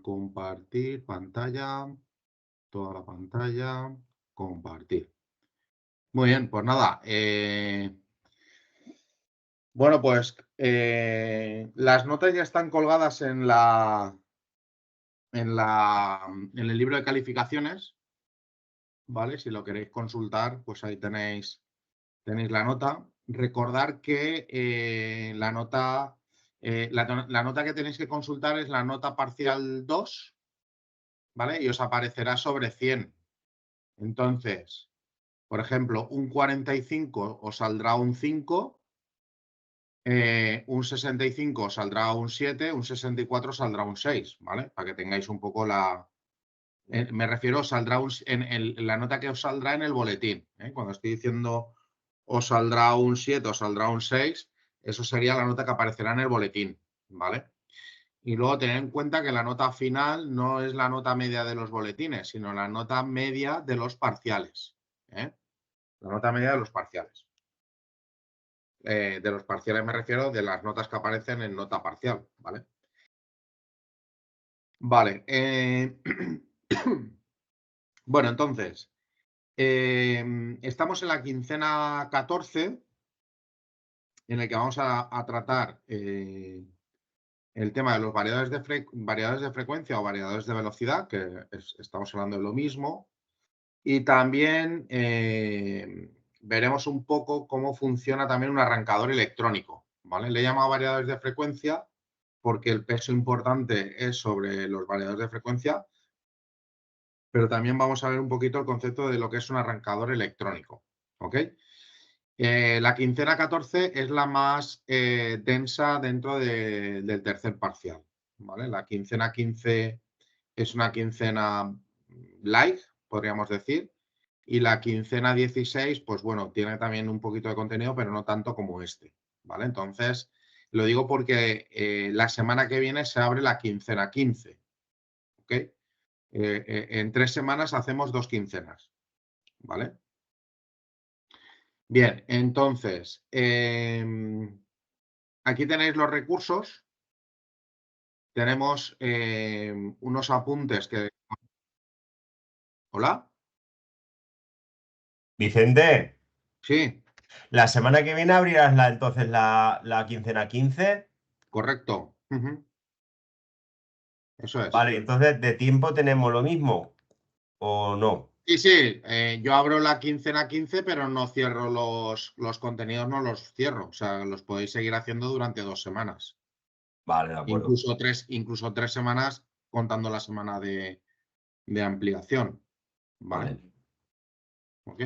compartir pantalla, toda la pantalla, compartir. Muy bien, pues nada. Bueno, pues las notas ya están colgadas en el libro de calificaciones, ¿vale? Si lo queréis consultar, pues ahí tenéis la nota. Recordar que la nota que tenéis que consultar es la nota parcial 2, ¿vale? Y os aparecerá sobre 100. Entonces, por ejemplo, un 45 os saldrá un 5, un 65 os saldrá un 7, un 64 saldrá un 6, ¿vale? Para que tengáis un poco la... me refiero, saldrá en la nota que os saldrá en el boletín. Cuando estoy diciendo os saldrá un 7 o saldrá un 6, eso sería la nota que aparecerá en el boletín, ¿vale? Y luego tener en cuenta que la nota final no es la nota media de los boletines, sino la nota media de los parciales. La nota media de los parciales. De los parciales me refiero de las notas que aparecen en nota parcial, ¿vale? Vale. Bueno, entonces, estamos en la quincena 14, en el que vamos a tratar el tema de los variadores de frecuencia o variadores de velocidad, que estamos hablando de lo mismo. Y también veremos un poco cómo funciona también un arrancador electrónico, ¿vale? Le he llamado variadores de frecuencia porque el peso importante es sobre los variadores de frecuencia, pero también vamos a ver un poquito el concepto de lo que es un arrancador electrónico, ¿ok? La quincena 14 es la más densa dentro del tercer parcial, ¿vale? La quincena 15 es una quincena light, podríamos decir, y la quincena 16, pues bueno, tiene también un poquito de contenido, pero no tanto como este, ¿vale? Entonces, lo digo porque la semana que viene se abre la quincena 15, ¿ok? En 3 semanas hacemos 2 quincenas, ¿vale? Bien, entonces, aquí tenéis los recursos. Tenemos unos apuntes que... ¿Hola? Vicente, Sí, la semana que viene abrirás entonces la quincena 15. correcto. Ujú, eso es. Vale, entonces de tiempo tenemos lo mismo o no. Sí, sí, yo abro la quincena 15, pero no cierro los contenidos, no los cierro. O sea, los podéis seguir haciendo durante 2 semanas. Vale, de acuerdo. Incluso 3 semanas contando la semana de ampliación. ¿Vale? Vale. ¿Ok?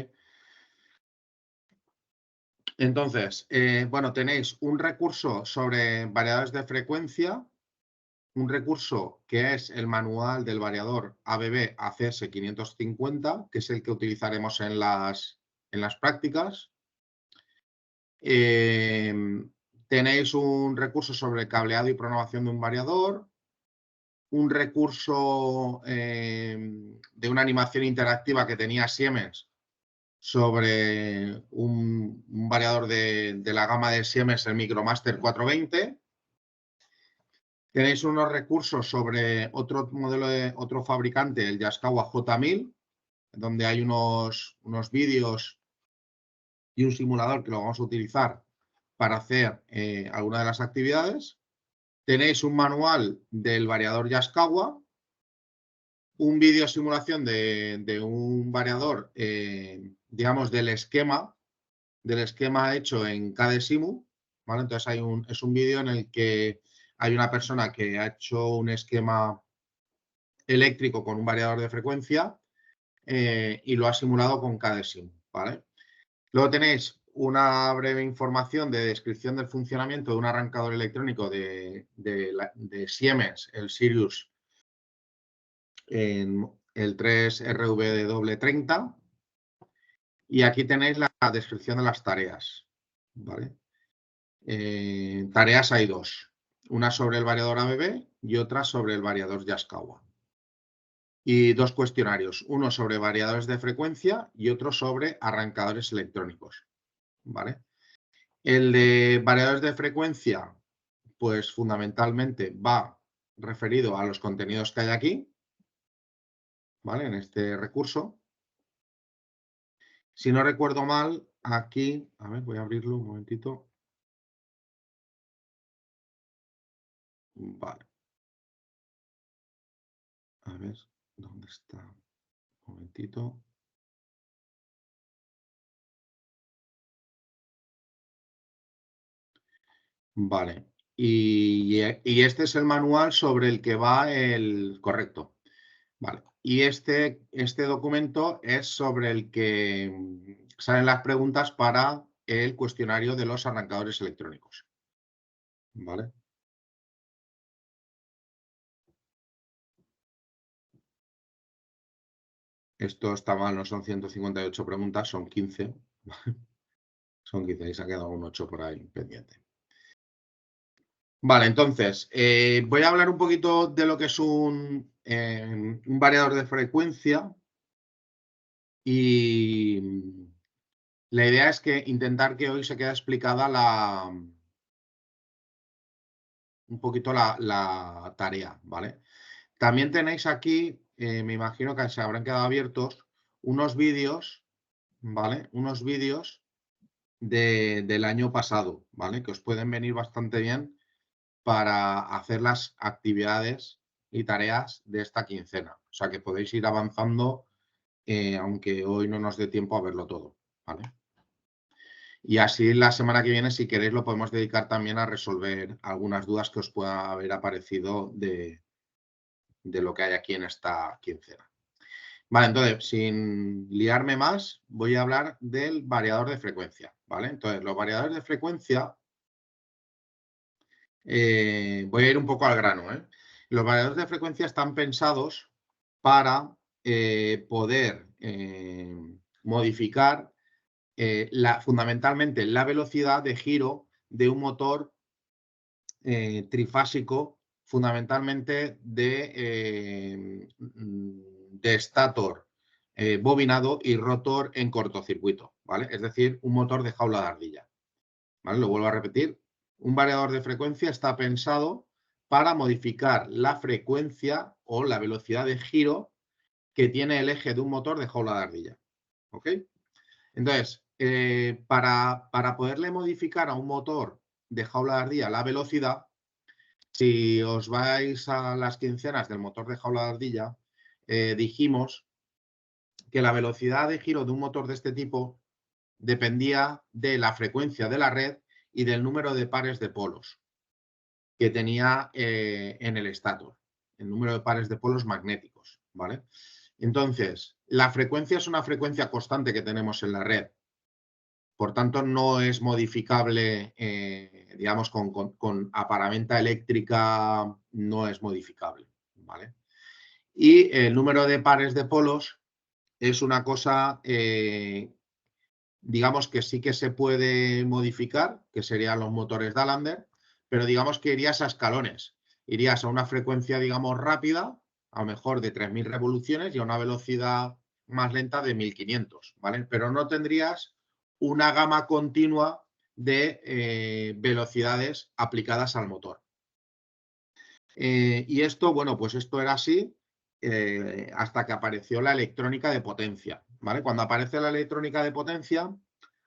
Entonces, bueno, tenéis un recurso sobre variadores de frecuencia, un recurso que es el manual del variador ABB ACS 550, que es el que utilizaremos en las prácticas. Tenéis un recurso sobre cableado y programación de un variador, un recurso de una animación interactiva que tenía Siemens sobre un variador de la gama de Siemens, el Micromaster 420. Tenéis unos recursos sobre otro modelo de otro fabricante, el Yaskawa J1000, donde hay unos vídeos y un simulador que lo vamos a utilizar para hacer alguna de las actividades. Tenéis un manual del variador Yaskawa, un vídeo simulación de un variador, digamos, del esquema hecho en KDesimu, ¿vale? Entonces es un vídeo en el que hay una persona que ha hecho un esquema eléctrico con un variador de frecuencia y lo ha simulado con KDesimu, ¿vale? Luego tenéis una breve información de descripción del funcionamiento de un arrancador electrónico de Siemens, el Sirius, en el 3RW30. Y aquí tenéis la descripción de las tareas, ¿vale? Tareas hay 2, una sobre el variador ABB y otra sobre el variador Yaskawa. Y 2 cuestionarios, uno sobre variadores de frecuencia y otro sobre arrancadores electrónicos, ¿vale? El de variadores de frecuencia, pues fundamentalmente va referido a los contenidos que hay aquí, ¿vale? En este recurso. Si no recuerdo mal, aquí, a ver, voy a abrirlo un momentito. Vale. A ver, ¿dónde está? Un momentito. Vale. Y este es el manual sobre el que va el correcto. Vale. Y este documento es sobre el que salen las preguntas para el cuestionario de los arrancadores electrónicos. ¿Vale? Esto está mal, no son 158 preguntas, son 15. Son 15 y se ha quedado un 8 por ahí pendiente. Vale, entonces, voy a hablar un poquito de lo que es un variador de frecuencia y la idea es que intentar que hoy se quede explicada un poquito la tarea, ¿vale? También tenéis aquí, me imagino que se habrán quedado abiertos, unos vídeos, ¿vale? Unos vídeos del año pasado, ¿vale? Que os pueden venir bastante bien para hacer las actividades y tareas de esta quincena. O sea que podéis ir avanzando, aunque hoy no nos dé tiempo a verlo todo, ¿vale? Y así la semana que viene, si queréis, lo podemos dedicar también a resolver algunas dudas que os pueda haber aparecido de lo que hay aquí en esta quincena. Vale, entonces, sin liarme más, voy a hablar del variador de frecuencia, ¿vale? Entonces, los variadores de frecuencia, voy a ir un poco al grano, ¿eh? Los variadores de frecuencia están pensados para poder modificar fundamentalmente la velocidad de giro de un motor trifásico, fundamentalmente de estator bobinado y rotor en cortocircuito, ¿vale? Es decir, un motor de jaula de ardilla, ¿vale? Lo vuelvo a repetir. Un variador de frecuencia está pensado para modificar la frecuencia o la velocidad de giro que tiene el eje de un motor de jaula de ardilla, ¿ok? Entonces, para poderle modificar a un motor de jaula de ardilla la velocidad, si os vais a las quincenas del motor de jaula de ardilla, dijimos que la velocidad de giro de un motor de este tipo dependía de la frecuencia de la red y del número de pares de polos que tenía en el estator, el número de pares de polos magnéticos, ¿vale? Entonces, la frecuencia es una frecuencia constante que tenemos en la red. Por tanto, no es modificable, digamos, con aparamenta eléctrica, no es modificable, ¿vale? Y el número de pares de polos es una cosa, digamos, que sí que se puede modificar, que serían los motores Dalander, pero digamos que irías a escalones. Irías a una frecuencia, digamos, rápida, a lo mejor de 3.000 revoluciones y a una velocidad más lenta de 1.500, ¿vale? Pero no tendrías una gama continua de velocidades aplicadas al motor. Y esto, bueno, pues esto era así hasta que apareció la electrónica de potencia, ¿vale? Cuando aparece la electrónica de potencia,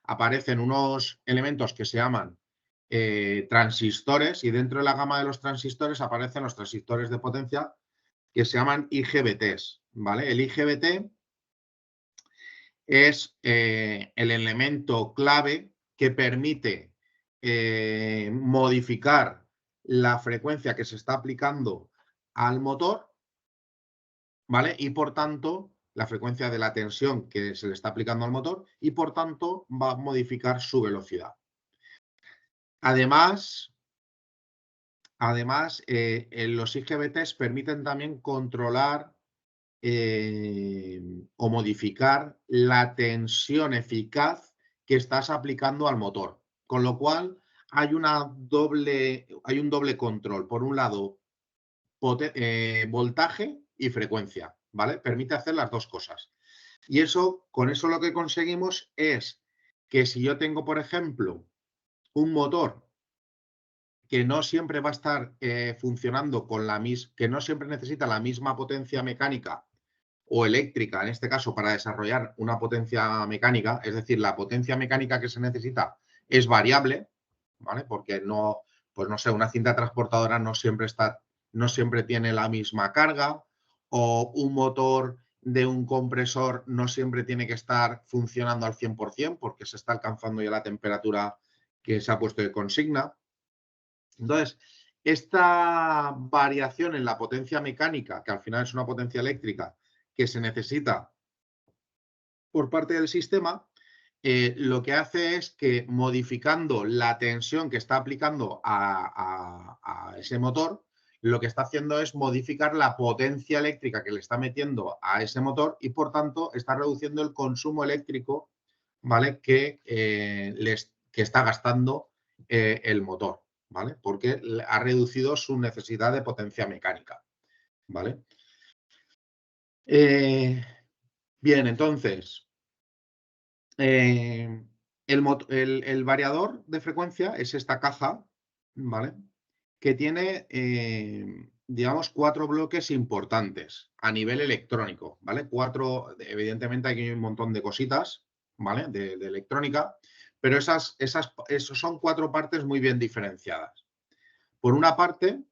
aparecen unos elementos que se llaman transistores y dentro de la gama de los transistores aparecen los transistores de potencia que se llaman IGBTs, ¿vale? El IGBT es el elemento clave que permite modificar la frecuencia que se está aplicando al motor, ¿vale? Y por tanto, la frecuencia de la tensión que se le está aplicando al motor y por tanto va a modificar su velocidad. Además, los IGBTs permiten también controlar o modificar la tensión eficaz que estás aplicando al motor. Con lo cual, hay un doble control. Por un lado, voltaje y frecuencia, ¿vale? Permite hacer las dos cosas. Y con eso lo que conseguimos es que si yo tengo, por ejemplo, un motor que no siempre va a estar funcionando con que no siempre necesita la misma potencia mecánica o eléctrica, en este caso, para desarrollar una potencia mecánica, es decir, la potencia mecánica que se necesita es variable, ¿vale? Porque no, pues no sé, una cinta transportadora no siempre tiene la misma carga, o un motor de un compresor no siempre tiene que estar funcionando al 100% porque se está alcanzando ya la temperatura que se ha puesto de consigna. Entonces, esta variación en la potencia mecánica, que al final es una potencia eléctrica que se necesita por parte del sistema, lo que hace es que modificando la tensión que está aplicando a ese motor, lo que está haciendo es modificar la potencia eléctrica que le está metiendo a ese motor y, por tanto, está reduciendo el consumo eléctrico, ¿vale? que está gastando el motor, ¿vale? Porque ha reducido su necesidad de potencia mecánica, ¿vale? Bien, entonces, el variador de frecuencia es esta caja, ¿vale? Que tiene, digamos, 4 bloques importantes a nivel electrónico, ¿vale? Evidentemente aquí hay un montón de cositas, ¿vale? De electrónica, pero esos son 4 partes muy bien diferenciadas. Por una parte,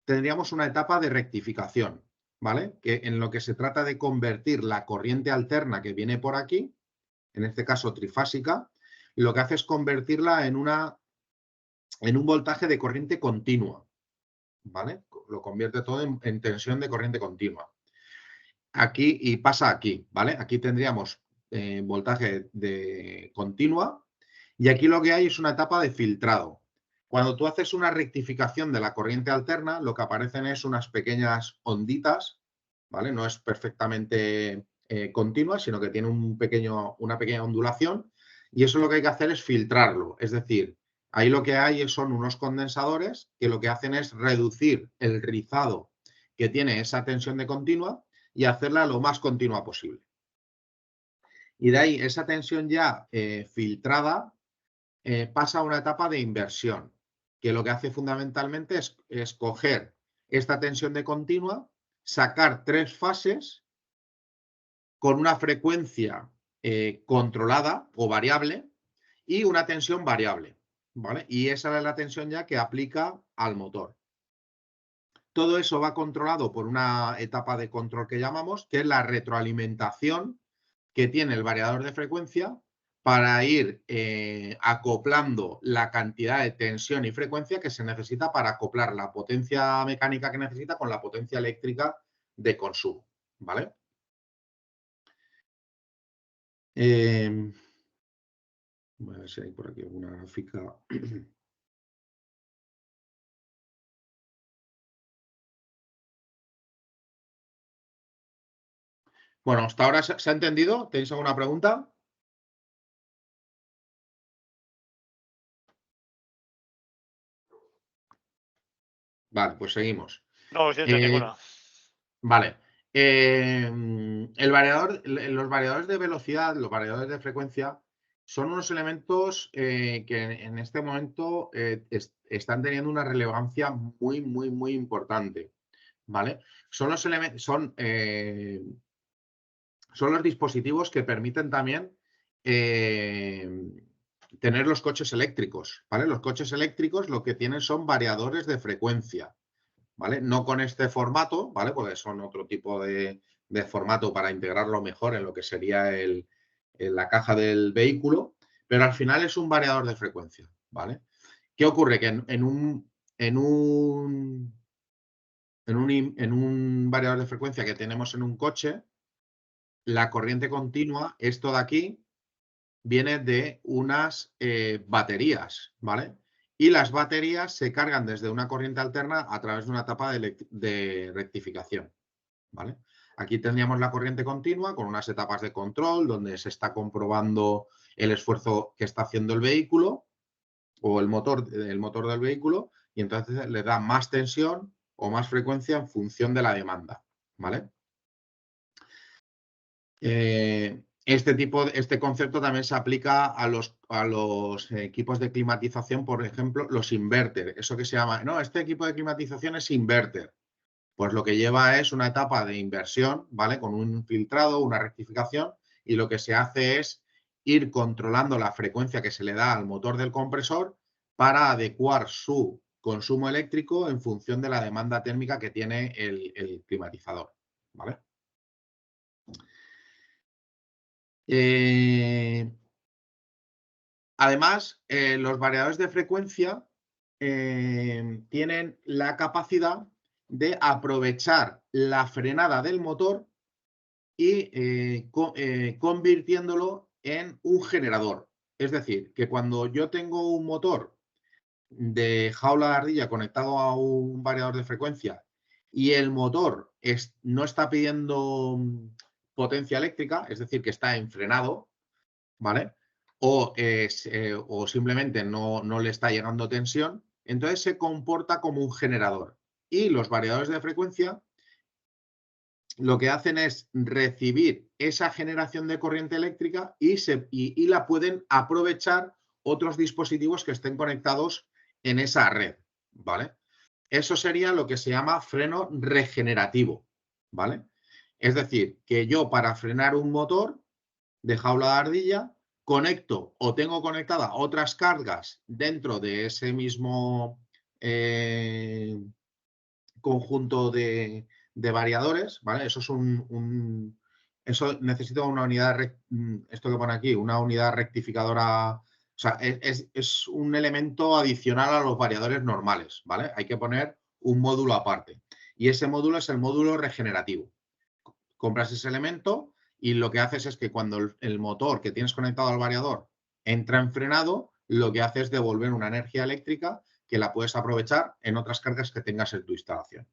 tendríamos una etapa de rectificación, ¿vale? Que en lo que se trata de convertir la corriente alterna que viene por aquí, en este caso trifásica, lo que hace es convertirla en un voltaje de corriente continua, ¿vale? Lo convierte todo en tensión de corriente continua. Aquí, y pasa aquí, ¿vale? Aquí tendríamos voltaje de continua y aquí lo que hay es una etapa de filtrado. Cuando tú haces una rectificación de la corriente alterna, lo que aparecen es unas pequeñas onditas, ¿vale? No es perfectamente continua, sino que tiene una pequeña ondulación y eso lo que hay que hacer es filtrarlo. Es decir, ahí lo que hay son unos condensadores que lo que hacen es reducir el rizado que tiene esa tensión de continua y hacerla lo más continua posible. Y de ahí esa tensión ya filtrada pasa a una etapa de inversión, que lo que hace fundamentalmente es coger esta tensión de continua, sacar 3 fases con una frecuencia controlada o variable y una tensión variable, ¿vale? Y esa es la tensión ya que aplica al motor. Todo eso va controlado por una etapa de control que llamamos, que es la retroalimentación que tiene el variador de frecuencia para ir acoplando la cantidad de tensión y frecuencia que se necesita para acoplar la potencia mecánica que necesita con la potencia eléctrica de consumo, ¿vale? Voy a ver si hay por aquí alguna gráfica. Bueno, hasta ahora se ha entendido. ¿Tenéis alguna pregunta? Vale, pues seguimos. No, siento ninguna. Vale. Los variadores de velocidad, los variadores de frecuencia, son unos elementos que en este momento están teniendo una relevancia muy, muy, muy importante. ¿Vale? Son los dispositivos que permiten también tener los coches eléctricos. ¿Vale? Los coches eléctricos lo que tienen son variadores de frecuencia. ¿Vale? No con este formato, ¿vale? Porque son otro tipo de formato para integrarlo mejor en lo que sería en la caja del vehículo, pero al final es un variador de frecuencia, ¿vale? ¿Qué ocurre? Que en un variador de frecuencia que tenemos en un coche, la corriente continua, esto de aquí, viene de unas baterías, ¿vale? Y las baterías se cargan desde una corriente alterna a través de una etapa de rectificación, ¿vale? Aquí tendríamos la corriente continua con unas etapas de control donde se está comprobando el esfuerzo que está haciendo el vehículo o el motor del vehículo y entonces le da más tensión o más frecuencia en función de la demanda, ¿vale? Este concepto también se aplica a los equipos de climatización, por ejemplo, los inverter. Eso que se llama, no, este equipo de climatización es inverter. Pues lo que lleva es una etapa de inversión, ¿vale? Con un filtrado, una rectificación, y lo que se hace es ir controlando la frecuencia que se le da al motor del compresor para adecuar su consumo eléctrico en función de la demanda térmica que tiene el climatizador, ¿vale? Además, los variadores de frecuencia tienen la capacidad de aprovechar la frenada del motor y convirtiéndolo en un generador. Es decir, que cuando yo tengo un motor de jaula de ardilla conectado a un variador de frecuencia y el motor no está pidiendo potencia eléctrica, es decir, que está enfrenado, ¿vale? O simplemente no le está llegando tensión, entonces se comporta como un generador. Y los variadores de frecuencia lo que hacen es recibir esa generación de corriente eléctrica y la pueden aprovechar otros dispositivos que estén conectados en esa red, ¿vale? Eso sería lo que se llama freno regenerativo, ¿vale? Es decir, que yo para frenar un motor de jaula de ardilla conecto o tengo conectada otras cargas dentro de ese mismo conjunto de variadores, ¿vale? Eso es eso necesita una unidad, esto que pone aquí, una unidad rectificadora, o sea, es un elemento adicional a los variadores normales, ¿vale? Hay que poner un módulo aparte. Y ese módulo es el módulo regenerativo. Compras ese elemento y lo que haces es que cuando el motor que tienes conectado al variador entra en frenado, lo que hace es devolver una energía eléctrica que la puedes aprovechar en otras cargas que tengas en tu instalación.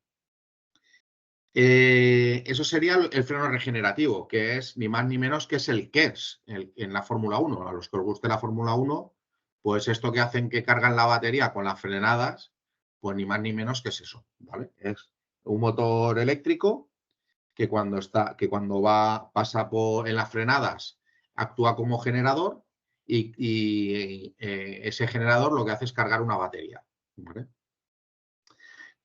Eso sería el freno regenerativo, que es ni más ni menos que es el KERS en la Fórmula 1. A los que os guste la Fórmula 1, pues esto que hacen que cargan la batería con las frenadas, pues ni más ni menos que es eso, ¿vale? Es un motor eléctrico que cuando pasa en las frenadas actúa como generador y ese generador lo que hace es cargar una batería, ¿vale?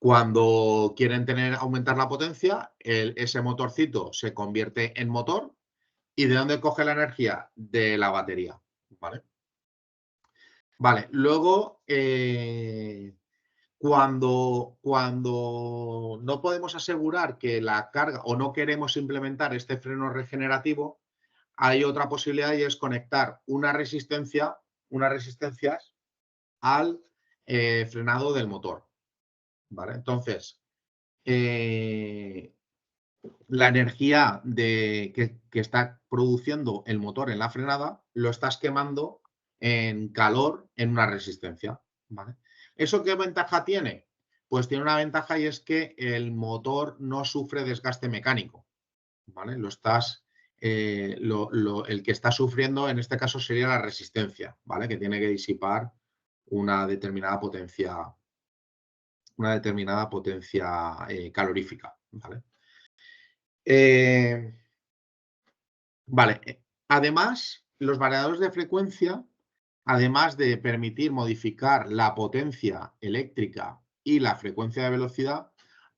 Cuando quieren aumentar la potencia, ese motorcito se convierte en motor. ¿Y de dónde coge la energía? De la batería. ¿Vale? Vale, luego, cuando no podemos asegurar que la carga o no queremos implementar este freno regenerativo, hay otra posibilidad y es conectar unas resistencias al frenado del motor. ¿Vale? Entonces, la energía que está produciendo el motor en la frenada lo estás quemando en calor en una resistencia, ¿vale? ¿Eso qué ventaja tiene? Pues tiene una ventaja y es que el motor no sufre desgaste mecánico, ¿vale? El que está sufriendo en este caso sería la resistencia, ¿vale? Que tiene que disipar una determinada potencia calorífica, ¿vale? Vale. Además, los variadores de frecuencia, además de permitir modificar la potencia eléctrica y la frecuencia de velocidad,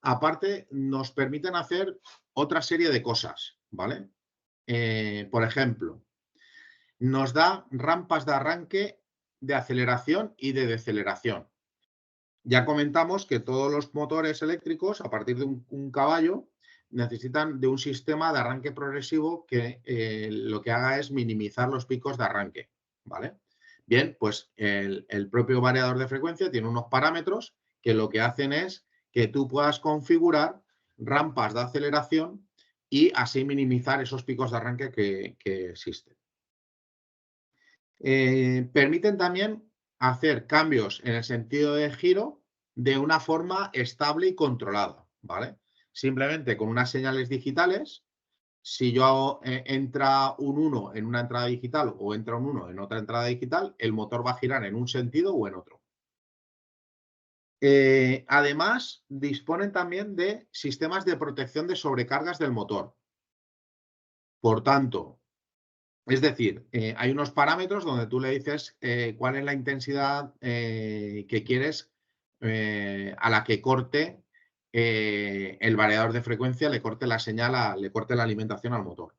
aparte nos permiten hacer otra serie de cosas, ¿vale? Por ejemplo, nos da rampas de arranque, de aceleración y de deceleración. Ya comentamos que todos los motores eléctricos, a partir de un caballo, necesitan de un sistema de arranque progresivo que lo que haga es minimizar los picos de arranque, ¿vale? Bien, pues el propio variador de frecuencia tiene unos parámetros que lo que hacen es que tú puedas configurar rampas de aceleración y así minimizar esos picos de arranque que existen. Permiten también hacer cambios en el sentido de giro de una forma estable y controlada, ¿vale? Simplemente con unas señales digitales, si yo entra un 1 en una entrada digital o entra un 1 en otra entrada digital, el motor va a girar en un sentido o en otro. Además, disponen también de sistemas de protección de sobrecargas del motor. Por tanto, Es decir, hay unos parámetros donde tú le dices cuál es la intensidad que quieres a la que corte el variador de frecuencia, le corte la señal, le corte la alimentación al motor.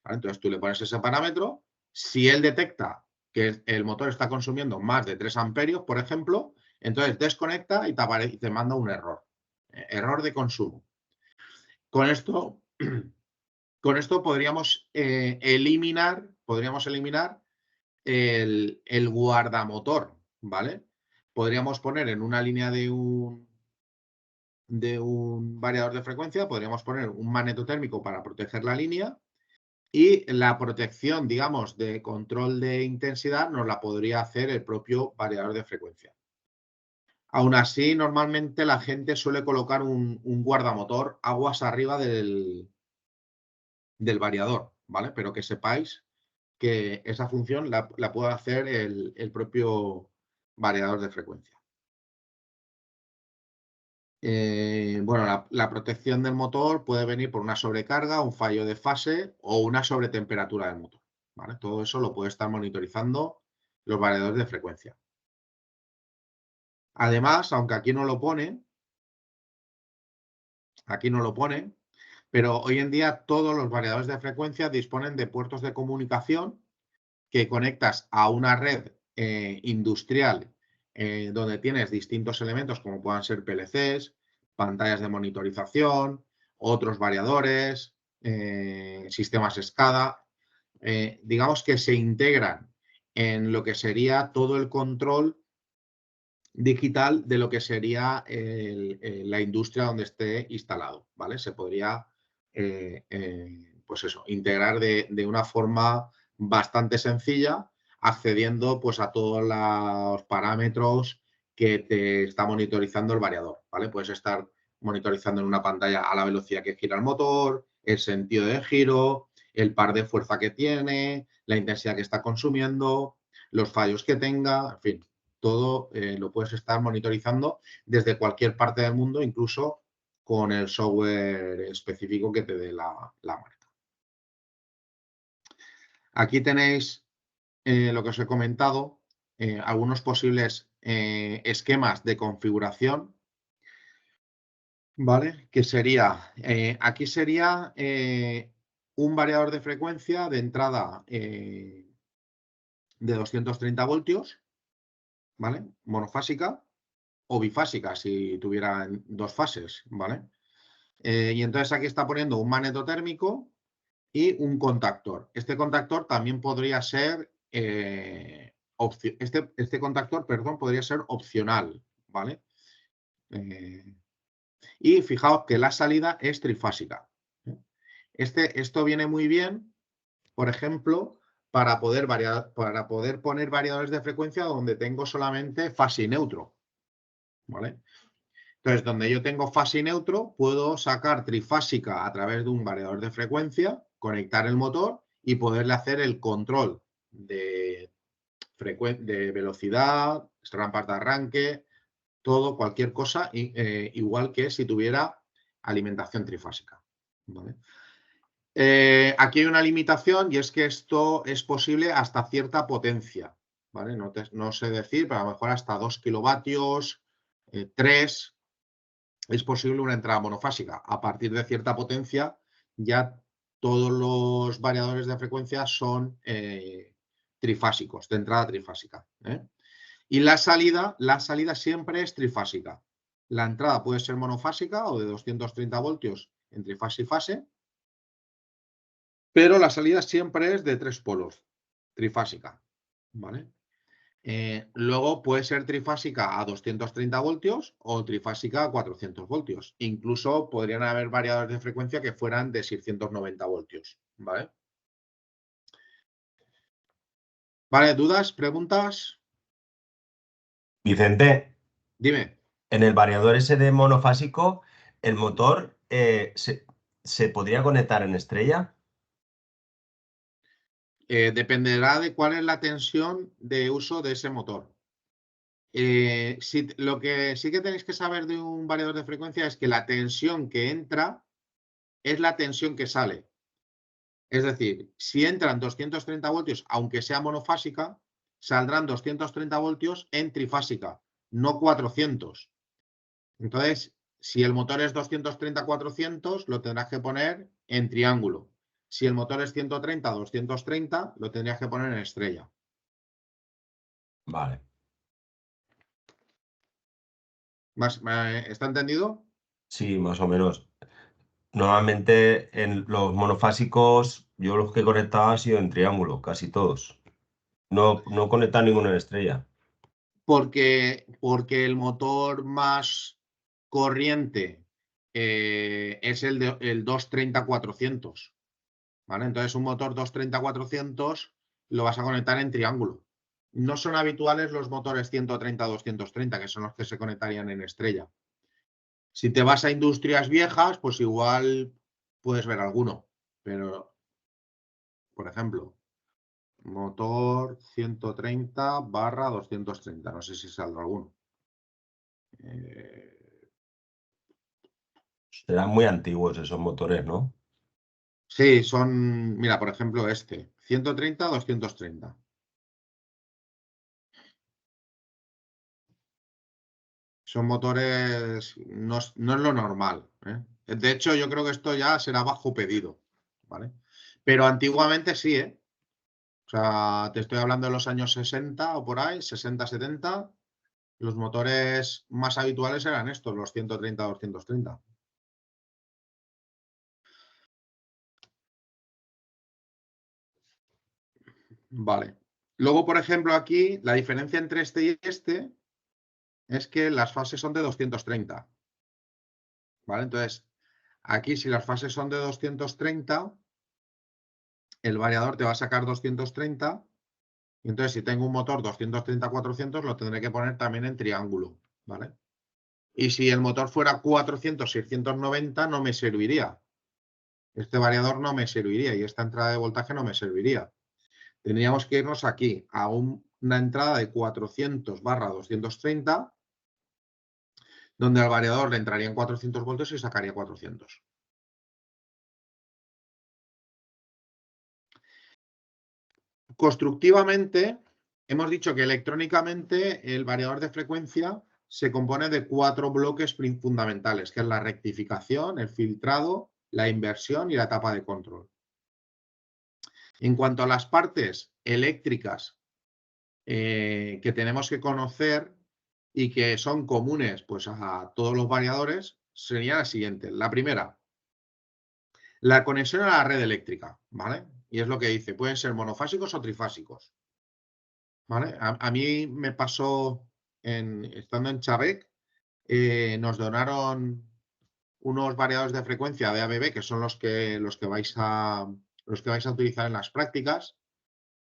¿Vale? Entonces tú le pones ese parámetro. Si él detecta que el motor está consumiendo más de 3 amperios, por ejemplo, entonces desconecta y te manda un error. Error de consumo. Con esto podríamos eliminar el guardamotor, ¿vale? Podríamos poner en una línea de un variador de frecuencia, podríamos poner un magnetotérmico para proteger la línea y la protección, digamos, de control de intensidad nos la podría hacer el propio variador de frecuencia. Aún así, normalmente la gente suele colocar un guardamotor aguas arriba del variador, ¿vale? Pero que sepáis que esa función la puede hacer el propio variador de frecuencia. Bueno, la protección del motor puede venir por una sobrecarga, un fallo de fase o una sobretemperatura del motor, ¿vale? Todo eso lo puede estar monitorizando los variadores de frecuencia. Además, aunque aquí no lo pone, pero hoy en día todos los variadores de frecuencia disponen de puertos de comunicación que conectas a una red industrial donde tienes distintos elementos como puedan ser PLCs, pantallas de monitorización, otros variadores, sistemas SCADA, digamos que se integran en lo que sería todo el control digital de lo que sería la industria donde esté instalado, ¿vale? Se podría, pues eso, integrar de una forma bastante sencilla, accediendo pues a todos los parámetros que te está monitorizando el variador, ¿vale? Puedes estar monitorizando en una pantalla a la velocidad que gira el motor, el sentido de giro, el par de fuerza que tiene, la intensidad que está consumiendo, los fallos que tenga, en fin, todo lo puedes estar monitorizando desde cualquier parte del mundo, incluso con el software específico que te dé la marca. Aquí tenéis lo que os he comentado, algunos posibles esquemas de configuración, ¿vale? Que sería, aquí sería un variador de frecuencia de entrada de 230 voltios, ¿vale? Monofásica o bifásica si tuviera dos fases, ¿vale? Y entonces aquí está poniendo un magnetotérmico y un contactor. Este contactor también podría ser, este contactor, perdón, podría ser opcional, ¿vale? Y fijaos que la salida es trifásica. Esto viene muy bien, por ejemplo, para poder poner variadores de frecuencia donde tengo solamente fase y neutro, ¿vale? Entonces, donde yo tengo fase y neutro, puedo sacar trifásica a través de un variador de frecuencia, conectar el motor y poderle hacer el control de velocidad, rampas de arranque, todo, cualquier cosa, igual que si tuviera alimentación trifásica, ¿vale? Aquí hay una limitación y es que esto es posible hasta cierta potencia, ¿vale? No sé decir, pero a lo mejor hasta 2 kilovatios, 3, es posible una entrada monofásica. A partir de cierta potencia, ya todos los variadores de frecuencia son trifásicos, de entrada trifásica. Y la salida siempre es trifásica. La entrada puede ser monofásica o de 230 voltios entre fase y fase, pero la salida siempre es de 3 polos, trifásica. ¿Vale? Luego puede ser trifásica a 230 voltios o trifásica a 400 voltios. Incluso podrían haber variadores de frecuencia que fueran de 690 voltios. ¿Vale? ¿Vale? ¿Dudas? ¿Preguntas? Vicente, Dime. en el variador ese de monofásico, ¿el motor se podría conectar en estrella? Dependerá de cuál es la tensión de uso de ese motor. Lo que sí que tenéis que saber de un variador de frecuencia es que la tensión que entra es la tensión que sale. Es decir, si entran 230 voltios, aunque sea monofásica, saldrán 230 voltios en trifásica, no 400. Entonces, si el motor es 230-400, lo tendrás que poner en triángulo. Si el motor es 130-230, lo tendrías que poner en estrella. Vale. ¿Está entendido? Sí, más o menos. Normalmente en los monofásicos, yo los que he conectado han sido en triángulo, casi todos. No he conectado ninguno en estrella. Porque el motor más corriente es el 230-400. ¿Vale? Entonces, un motor 230-400 lo vas a conectar en triángulo. No son habituales los motores 130-230, que son los que se conectarían en estrella. Si te vas a industrias viejas, pues igual puedes ver alguno. Pero, por ejemplo, motor 130/230. No sé si saldrá alguno. Serán muy antiguos esos motores, ¿no? Sí, son, mira, por ejemplo, este, 130-230. Son motores, no es lo normal, ¿eh? De hecho, yo creo que esto ya será bajo pedido, ¿vale? Pero antiguamente sí, ¿eh? O sea, te estoy hablando de los años 60 o por ahí, 60-70. Los motores más habituales eran estos, los 130-230. Vale. Luego, por ejemplo, aquí la diferencia entre este y este es que las fases son de 230. ¿Vale? Entonces, aquí si las fases son de 230, el variador te va a sacar 230. Y entonces, si tengo un motor 230-400, lo tendré que poner también en triángulo. ¿Vale? Y si el motor fuera 400-690, no me serviría. Este variador no me serviría y esta entrada de voltaje no me serviría. Tendríamos que irnos aquí a una entrada de 400/230, donde al variador le entrarían 400 voltios y sacaría 400. Constructivamente, hemos dicho que electrónicamente el variador de frecuencia se compone de 4 bloques fundamentales, que es la rectificación, el filtrado, la inversión y la etapa de control. En cuanto a las partes eléctricas que tenemos que conocer y que son comunes pues, a todos los variadores, sería la siguiente. La primera, la conexión a la red eléctrica, ¿vale? Y es lo que dice, pueden ser monofásicos o trifásicos, ¿vale? A mí me pasó, estando en Chabec, nos donaron unos variadores de frecuencia de ABB, que son los que vais a utilizar en las prácticas,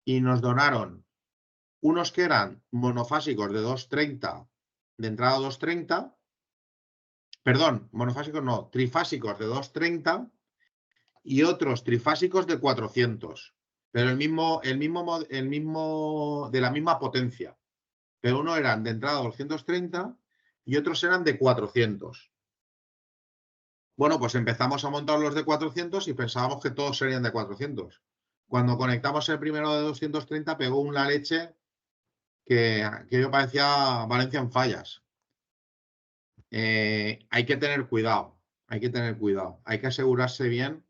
y nos donaron unos que eran monofásicos de 230, de entrada 230, perdón, monofásicos no, trifásicos de 230 y otros trifásicos de 400, pero de la misma potencia. Pero uno eran de entrada 230 y otros eran de 400. Bueno, pues empezamos a montar los de 400 y pensábamos que todos serían de 400. Cuando conectamos el primero de 230 pegó una leche que yo parecía Valencia en fallas. Hay que tener cuidado, hay que tener cuidado. Hay que asegurarse bien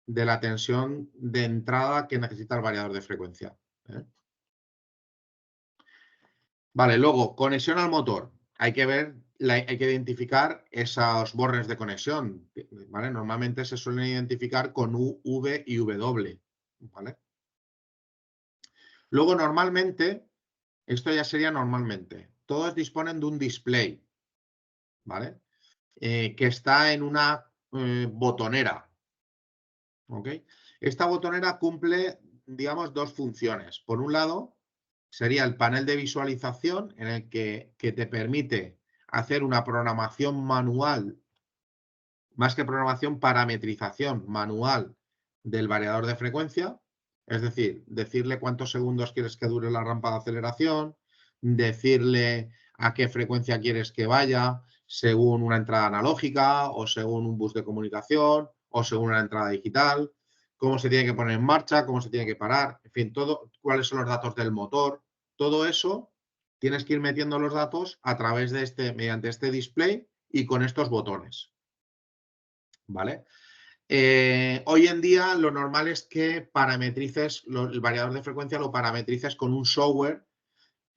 de la tensión de entrada que necesita el variador de frecuencia, ¿eh? Vale, luego, conexión al motor. Hay que ver, hay que identificar esos bornes de conexión, ¿vale? Normalmente se suelen identificar con U, V y W, ¿vale? Luego, normalmente, esto ya sería normalmente, todos disponen de un display, ¿vale? Que está en una botonera, ¿ok? Esta botonera cumple, digamos, dos funciones. Por un lado, sería el panel de visualización en el que te permite hacer una programación manual, más que programación, parametrización manual del variador de frecuencia, es decir, decirle cuántos segundos quieres que dure la rampa de aceleración, decirle a qué frecuencia quieres que vaya, según una entrada analógica o según un bus de comunicación o según una entrada digital. cómo se tiene que poner en marcha, cómo se tiene que parar, en fin, todo, cuáles son los datos del motor, todo eso tienes que ir metiendo los datos a través de mediante este display y con estos botones, ¿vale? Hoy en día lo normal es que parametrices, el variador de frecuencia lo parametrices con un software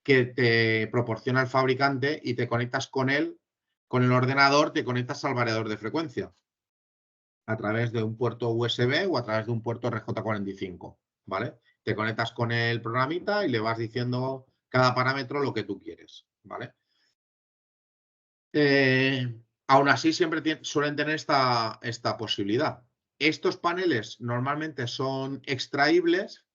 que te proporciona el fabricante y te conectas con él, con el ordenador, te conectas al variador de frecuencia a través de un puerto USB o a través de un puerto RJ45, ¿vale? Te conectas con el programita y le vas diciendo cada parámetro lo que tú quieres, ¿vale? Aún así siempre suelen tener esta posibilidad. Estos paneles normalmente son extraíbles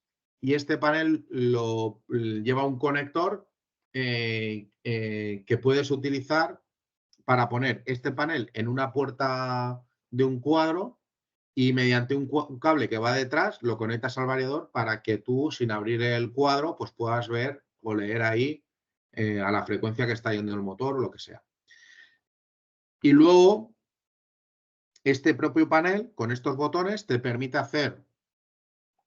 y este panel lleva un conector que puedes utilizar para poner este panel en una puerta de un cuadro y mediante un cable que va detrás lo conectas al variador para que tú, sin abrir el cuadro, pues puedas ver o leer ahí a la frecuencia que está yendo el motor o lo que sea. Y luego, este propio panel, con estos botones, te permite hacer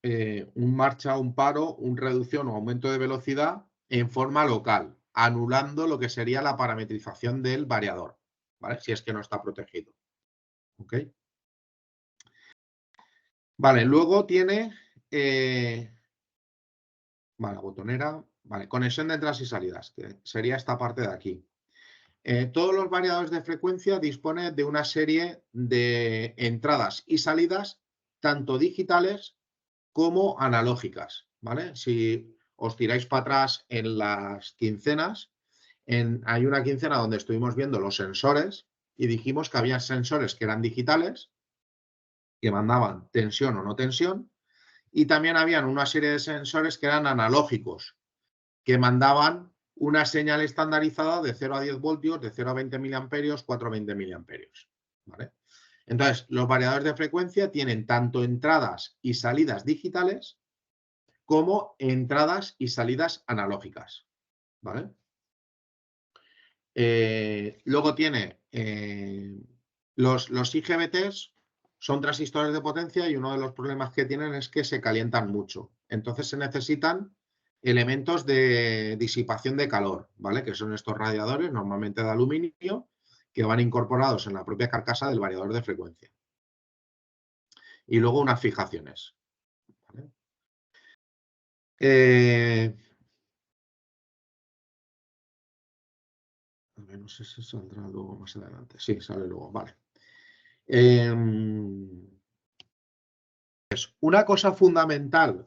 un marcha, un paro, un reducción o aumento de velocidad en forma local, anulando lo que sería la parametrización del variador, ¿vale? Si es que no está protegido. ¿Ok? Vale, luego tiene vale, botonera, vale, conexión de entradas y salidas, que sería esta parte de aquí. Todos los variadores de frecuencia disponen de una serie de entradas y salidas, tanto digitales como analógicas, ¿vale? Si os tiráis para atrás en las quincenas, hay una quincena donde estuvimos viendo los sensores y dijimos que había sensores que eran digitales, que mandaban tensión o no tensión, y también habían una serie de sensores que eran analógicos, que mandaban una señal estandarizada de 0 a 10 voltios, de 0 a 20 miliamperios, 4 a 20 miliamperios, ¿vale? Entonces, los variadores de frecuencia tienen tanto entradas y salidas digitales como entradas y salidas analógicas, ¿vale? Luego tiene los IGBTs, son transistores de potencia y uno de los problemas que tienen es que se calientan mucho. Entonces se necesitan elementos de disipación de calor, ¿vale? Que son estos radiadores, normalmente de aluminio, que van incorporados en la propia carcasa del variador de frecuencia. Y luego unas fijaciones, ¿vale? A ver, no sé si saldrá luego más adelante. Sí, sale luego, vale. Una cosa fundamental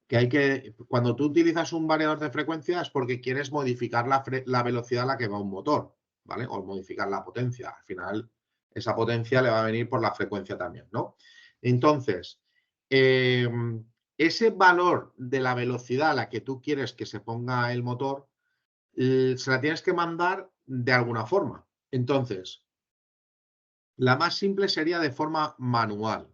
que hay que, cuando tú utilizas un variador de frecuencia es porque quieres modificar la velocidad a la que va un motor, ¿vale? O modificar la potencia. Al final, esa potencia le va a venir por la frecuencia también, ¿no? Entonces, ese valor de la velocidad a la que tú quieres que se ponga el motor, se la tienes que mandar de alguna forma. Entonces, la más simple sería de forma manual.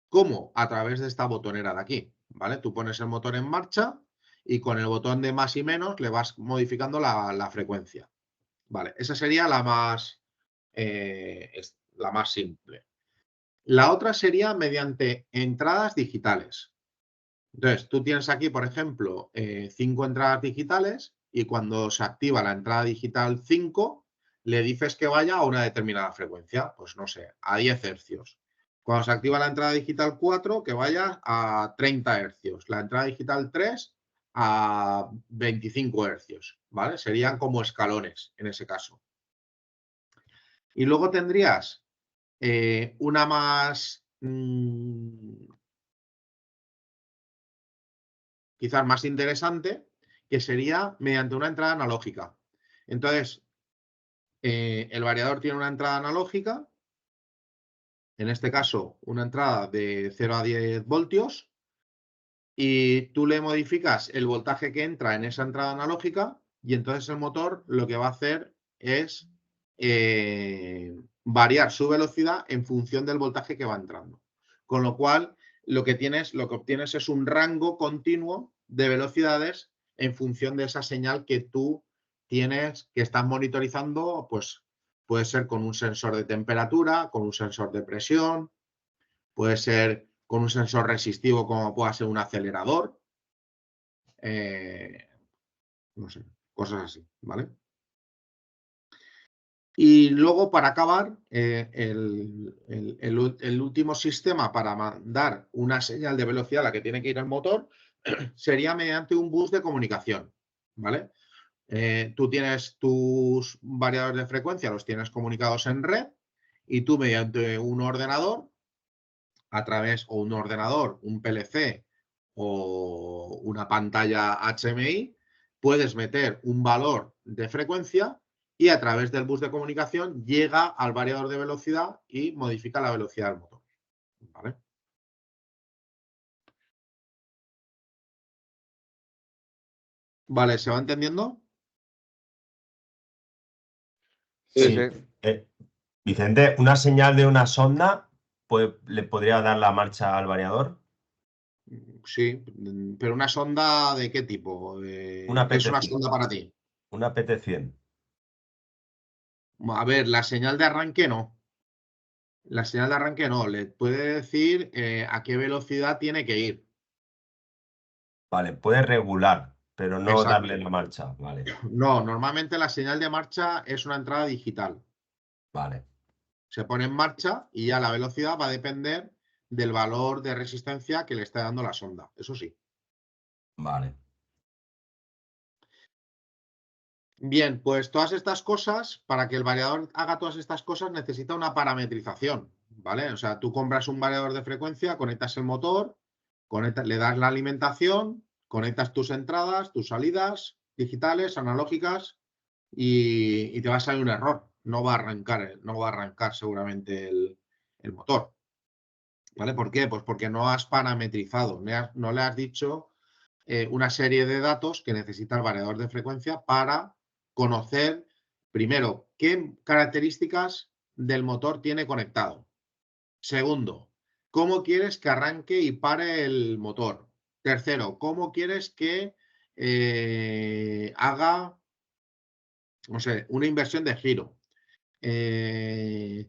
¿Cómo? A través de esta botonera de aquí, ¿vale? Tú pones el motor en marcha y con el botón de más y menos le vas modificando la frecuencia. Vale, esa sería la más simple. La otra sería mediante entradas digitales. Entonces, tú tienes aquí, por ejemplo, 5 entradas digitales y cuando se activa la entrada digital 5, le dices que vaya a una determinada frecuencia, pues no sé, a 10 hercios. Cuando se activa la entrada digital 4, que vaya a 30 hercios. La entrada digital 3 a 25 hercios, ¿vale? Serían como escalones en ese caso. Y luego tendrías una más... quizás más interesante, que sería mediante una entrada analógica. Entonces, el variador tiene una entrada analógica, en este caso una entrada de 0 a 10 voltios, y tú le modificas el voltaje que entra en esa entrada analógica y entonces el motor lo que va a hacer es variar su velocidad en función del voltaje que va entrando. Con lo cual, lo que obtienes es un rango continuo de velocidades en función de esa señal que tú tienes, que estás monitorizando, pues puede ser con un sensor de temperatura, con un sensor de presión, puede ser con un sensor resistivo como pueda ser un acelerador. No sé, cosas así, ¿vale? Y luego, para acabar, el último sistema para mandar una señal de velocidad a la que tiene que ir el motor sería mediante un bus de comunicación, ¿vale? Tú tienes tus variadores de frecuencia, los tienes comunicados en red y tú mediante un ordenador, un PLC o una pantalla HMI, puedes meter un valor de frecuencia y a través del bus de comunicación llega al variador de velocidad y modifica la velocidad del motor, ¿vale? Vale, ¿se va entendiendo? Sí. Vicente, ¿una señal de una sonda le podría dar la marcha al variador? Sí, pero ¿una sonda de qué tipo? Una ¿Qué es una PT100. sonda para ti? Una PT100. A ver, la señal de arranque no. La señal de arranque no. Le puede decir a qué velocidad tiene que ir. Vale, puede regular, pero no darle Exacto. la marcha. Vale, No, normalmente la señal de marcha es una entrada digital. vale, Se pone en marcha y ya la velocidad va a depender del valor de resistencia que le está dando la sonda. Eso sí. vale. Bien, pues todas estas cosas, para que el variador haga todas estas cosas, necesita una parametrización, ¿vale? O sea, tú compras un variador de frecuencia, conectas el motor, le das la alimentación, conectas tus entradas, tus salidas digitales, analógicas, y te va a salir un error. No va a arrancar seguramente el motor. ¿Vale? ¿Por qué? Pues porque no has parametrizado, no le has dicho una serie de datos que necesita el variador de frecuencia para conocer, primero, qué características del motor tiene conectado. Segundo, cómo quieres que arranque y pare el motor. Tercero, cómo quieres que haga, no sé, una inversión de giro. ¿Qué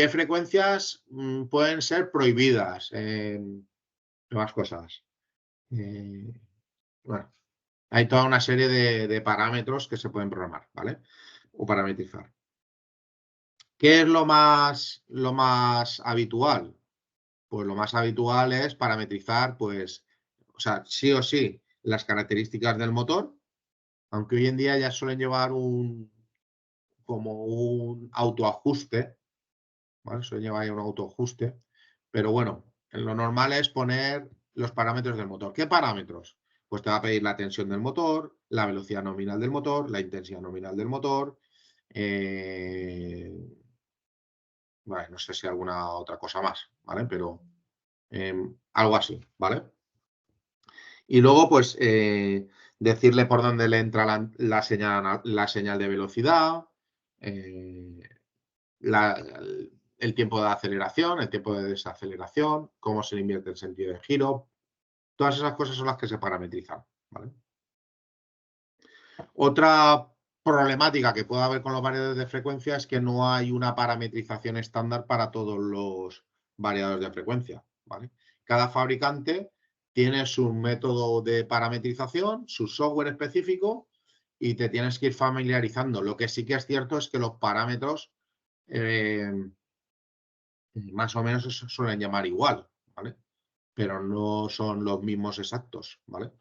frecuencias pueden ser prohibidas? Más cosas. Bueno, hay toda una serie de parámetros que se pueden programar, ¿vale? O parametrizar. ¿Qué es lo más habitual? Pues lo más habitual es parametrizar, pues, o sea, sí o sí, las características del motor, aunque hoy en día ya suelen llevar como un autoajuste, ¿vale? Suelen llevar ahí un autoajuste, pero bueno, lo normal es poner los parámetros del motor. ¿Qué parámetros? Pues te va a pedir la tensión del motor, la velocidad nominal del motor, la intensidad nominal del motor, vale, no sé si alguna otra cosa más, ¿vale? Pero algo así, ¿vale? Y luego, pues, decirle por dónde le entra la señal de velocidad, eh, el tiempo de aceleración, el tiempo de desaceleración, cómo se le invierte el sentido de giro. Todas esas cosas son las que se parametrizan, ¿vale? Otra problemática que puede haber con los variadores de frecuencia es que no hay una parametrización estándar para todos los variadores de frecuencia, ¿vale? Cada fabricante tiene su método de parametrización, su software específico y te tienes que ir familiarizando. Lo que sí que es cierto es que los parámetros más o menos se suelen llamar igual, ¿vale? Pero no son los mismos exactos, ¿vale?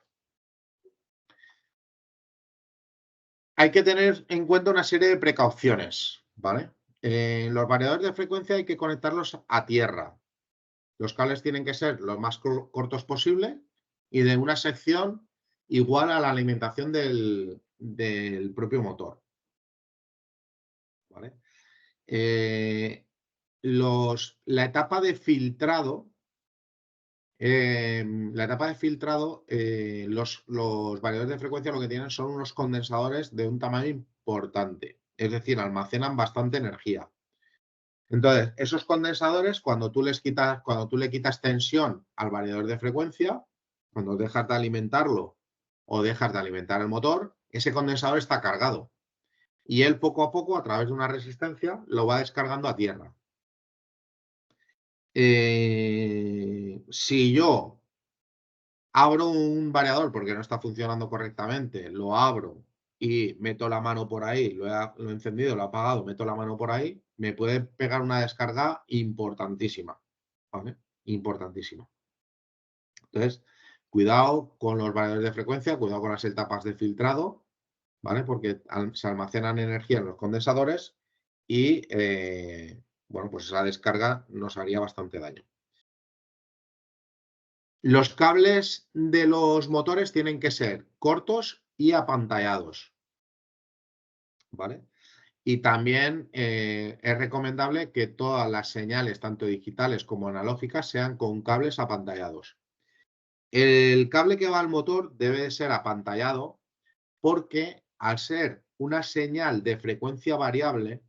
Hay que tener en cuenta una serie de precauciones, ¿vale? Los variadores de frecuencia hay que conectarlos a tierra. Los cables tienen que ser lo más cortos posible y de una sección igual a la alimentación del propio motor, ¿vale? La etapa de filtrado, los variadores de frecuencia lo que tienen son unos condensadores de un tamaño importante, es decir, almacenan bastante energía. Entonces, esos condensadores, cuando tú le quitas tensión al variador de frecuencia, cuando dejas de alimentarlo o dejas de alimentar el motor, ese condensador está cargado. Y él poco a poco, a través de una resistencia, lo va descargando a tierra. Si yo abro un variador porque no está funcionando correctamente, lo abro y meto la mano por ahí, lo he encendido, lo he apagado, meto la mano por ahí, me puede pegar una descarga importantísima, ¿vale? Importantísima. Entonces, cuidado con los variadores de frecuencia, cuidado con las etapas de filtrado, ¿vale? Porque se almacenan energía en los condensadores y, bueno, pues esa descarga nos haría bastante daño. Los cables de los motores tienen que ser cortos y apantallados, ¿vale? Y también es recomendable que todas las señales, tanto digitales como analógicas, sean con cables apantallados. El cable que va al motor debe de ser apantallado porque al ser una señal de frecuencia variable,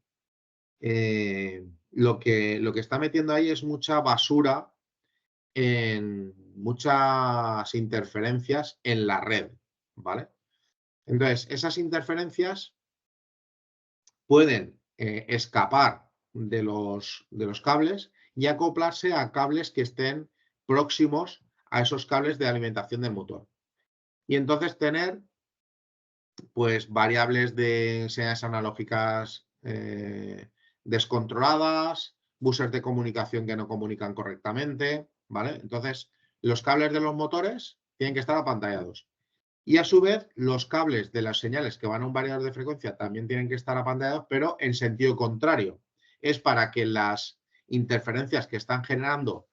lo que está metiendo ahí es mucha basura en muchas interferencias en la red, ¿vale? Entonces, esas interferencias pueden escapar de los cables y acoplarse a cables que estén próximos a esos cables de alimentación del motor. Y entonces tener pues variables de señales analógicas descontroladas, buses de comunicación que no comunican correctamente, ¿vale? Entonces, los cables de los motores tienen que estar apantallados. Y a su vez, los cables de las señales que van a un variador de frecuencia también tienen que estar apantallados, pero en sentido contrario. Es para que las interferencias que están generando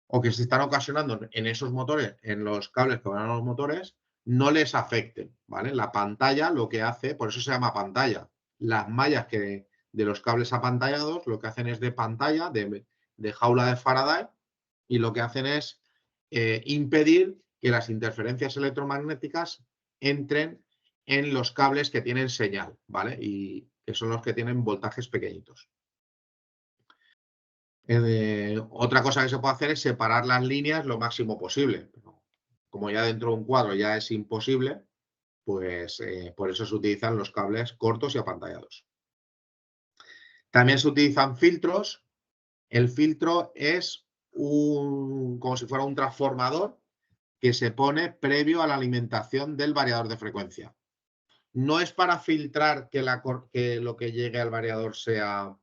o que se están ocasionando en esos motores, en los cables que van a los motores, no les afecten, ¿vale? La pantalla lo que hace, por eso se llama pantalla. Las mallas de los cables apantallados lo que hacen es de pantalla, de jaula de Faraday, y lo que hacen es impedir que las interferencias electromagnéticas entren en los cables que tienen señal, ¿vale? Y que son los que tienen voltajes pequeñitos. Otra cosa que se puede hacer es separar las líneas lo máximo posible. Como ya dentro de un cuadro ya es imposible, pues por eso se utilizan los cables cortos y apantallados. También se utilizan filtros. El filtro es como si fuera un transformador que se pone previo a la alimentación del variador de frecuencia. No es para filtrar que lo que llegue al variador sea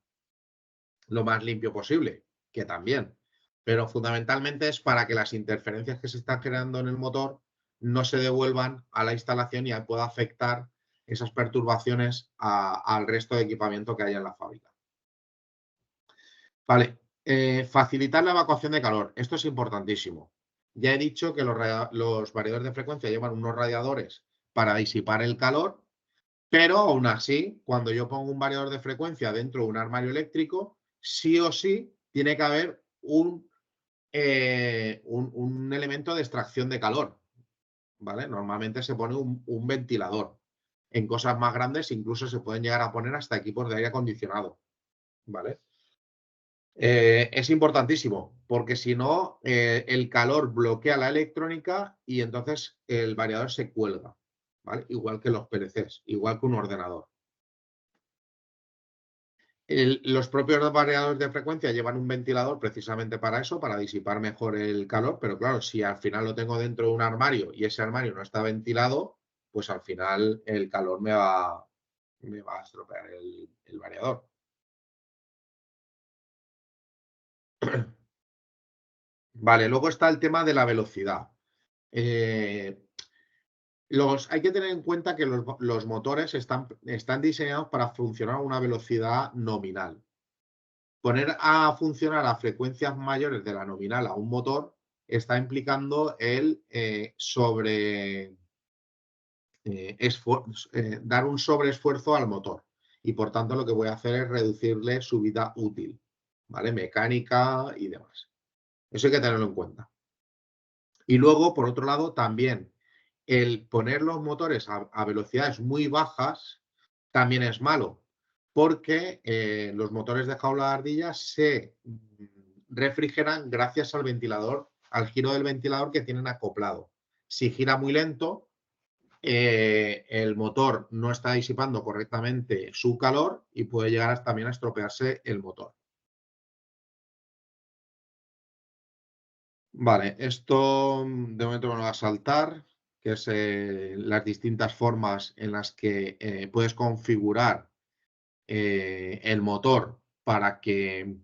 lo más limpio posible, que también, pero fundamentalmente es para que las interferencias que se están generando en el motor no se devuelvan a la instalación y pueda afectar esas perturbaciones al resto de equipamiento que hay en la fábrica. Vale, facilitar la evacuación de calor. Esto es importantísimo. Ya he dicho que los variadores de frecuencia llevan unos radiadores para disipar el calor, pero aún así, cuando yo pongo un variador de frecuencia dentro de un armario eléctrico, sí o sí tiene que haber un elemento de extracción de calor, ¿vale? Normalmente se pone un ventilador. En cosas más grandes incluso se pueden llegar a poner hasta equipos de aire acondicionado, ¿vale? Es importantísimo, porque si no, el calor bloquea la electrónica y entonces el variador se cuelga, ¿vale? Igual que los PLCs, igual que un ordenador. Los propios variadores de frecuencia llevan un ventilador precisamente para eso, para disipar mejor el calor, pero claro, si al final lo tengo dentro de un armario y ese armario no está ventilado, pues al final el calor me va a estropear el variador. Vale, luego está el tema de la velocidad. Hay que tener en cuenta que los motores están diseñados para funcionar a una velocidad nominal. Poner a funcionar a frecuencias mayores de la nominal a un motor está implicando dar un sobreesfuerzo al motor. Y por tanto lo que voy a hacer es reducirle su vida útil, ¿vale? Mecánica y demás. Eso hay que tenerlo en cuenta. Y luego, por otro lado, también el poner los motores a velocidades muy bajas también es malo, porque los motores de jaula de ardilla se refrigeran gracias al ventilador, al giro del ventilador que tienen acoplado. Si gira muy lento, el motor no está disipando correctamente su calor y puede llegar también a estropearse el motor. Vale, esto de momento me lo va a saltar, que es las distintas formas en las que puedes configurar el motor para que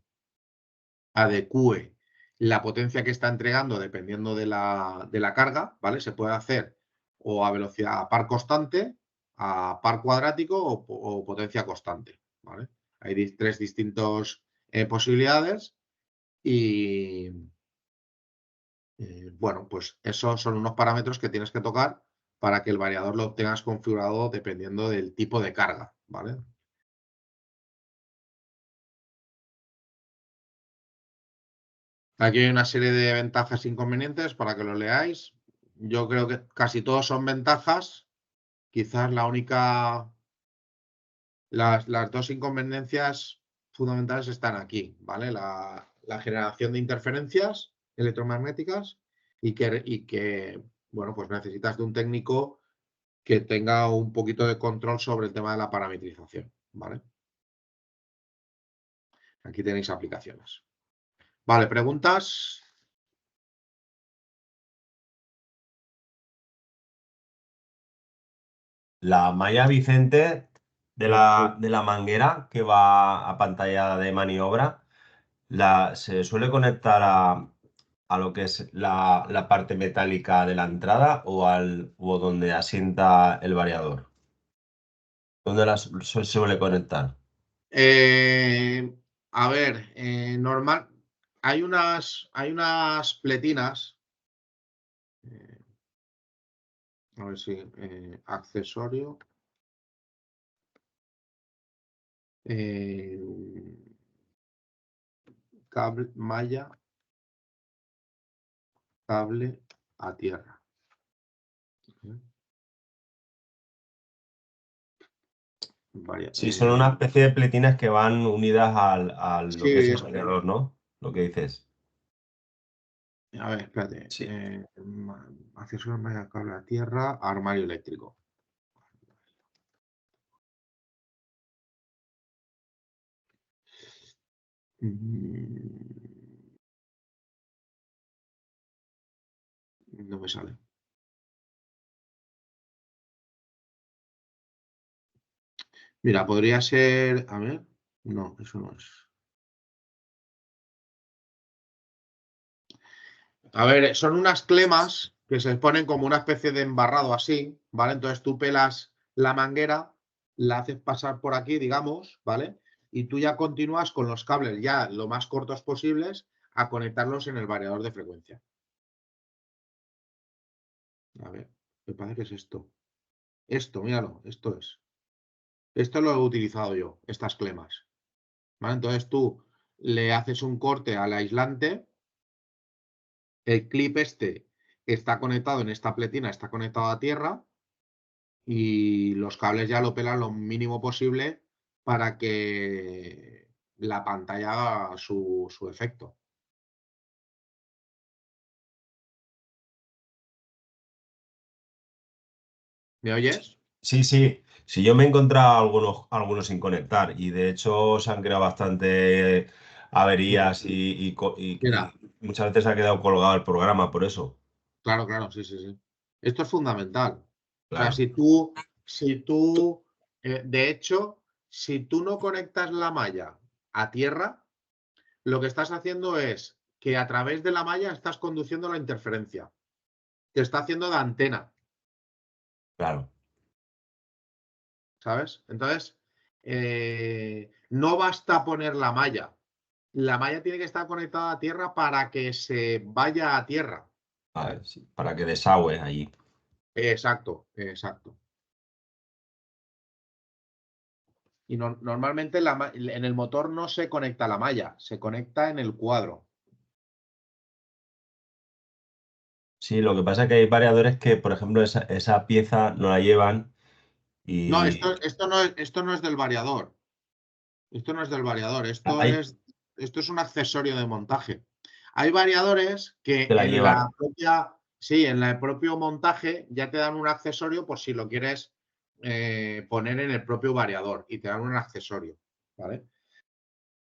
adecue la potencia que está entregando dependiendo de la carga, ¿vale? Se puede hacer o a velocidad a par constante, a par cuadrático o potencia constante, ¿vale? Hay tres distintas posibilidades y, bueno, pues esos son unos parámetros que tienes que tocar para que el variador lo tengas configurado dependiendo del tipo de carga, ¿vale? Aquí hay una serie de ventajas e inconvenientes para que lo leáis. Yo creo que casi todos son ventajas. Quizás las dos inconveniencias fundamentales están aquí, ¿vale? La generación de interferencias electromagnéticas y que, bueno, pues necesitas de un técnico que tenga un poquito de control sobre el tema de la parametrización, ¿vale? Aquí tenéis aplicaciones. Vale, ¿preguntas? La malla Vicente de la manguera que va a pantalla de maniobra, se suele conectar a lo que es la parte metálica de la entrada o donde asienta el variador. ¿Dónde se suele conectar? Eh, a ver, normal. Hay unas pletinas. A ver si accesorio. eh, malla, cable a tierra. Vaya, Sí, son una especie de pletinas que van unidas lo que es sí, el variador, ¿no? Lo que dices. a ver, espérate. Sí. Accesorio, malla, cable a tierra, armario eléctrico. No me sale. Mira, podría ser. A ver. No, eso no es. A ver, son unas clemas que se ponen como una especie de embarrado así, ¿vale? Entonces tú pelas la manguera, la haces pasar por aquí, digamos, ¿vale? Y tú ya continúas con los cables ya lo más cortos posibles a conectarlos en el variador de frecuencia. A ver, me parece que es esto. Esto, míralo, esto es. Esto lo he utilizado yo, estas clemas. ¿Vale? Entonces tú le haces un corte al aislante, el clip este está conectado en esta pletina, está conectado a tierra y los cables ya lo pelan lo mínimo posible para que la pantalla haga su efecto. ¿Me oyes? Sí, sí. Sí, yo me he encontrado algunos sin conectar y de hecho se han creado bastante averías y Mira, muchas veces ha quedado colgado el programa por eso. claro, claro, sí, sí, sí. Esto es fundamental. O sea, Claro. de hecho, si tú no conectas la malla a tierra, lo que estás haciendo es que a través de la malla estás conduciendo la interferencia. Te está haciendo de antena, Claro. ¿sabes? Entonces, no basta poner la malla. La malla tiene que estar conectada a tierra para que se vaya a tierra. A ¿Vale? ver, sí, para que desagüe allí. Exacto, exacto. Y normalmente en el motor no se conecta la malla, se conecta en el cuadro. Sí, lo que pasa es que hay variadores que, por ejemplo, esa pieza no la llevan No, y esto no es del variador. Esto no es del variador. hay Esto es un accesorio de montaje. Hay variadores que que la en la llevan. propia, sí, en el propio montaje ya te dan un accesorio por si lo quieres poner en el propio variador y te dan un accesorio, ¿vale?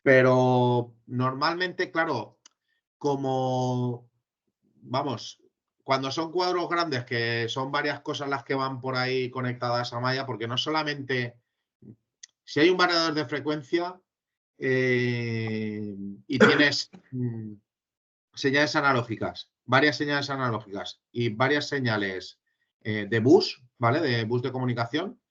Pero normalmente, claro, como vamos, cuando son cuadros grandes, que son varias cosas las que van por ahí conectadas a malla, porque no solamente, si hay un variador de frecuencia y tienes señales analógicas, varias señales analógicas y varias señales de bus, ¿vale? De bus de comunicación,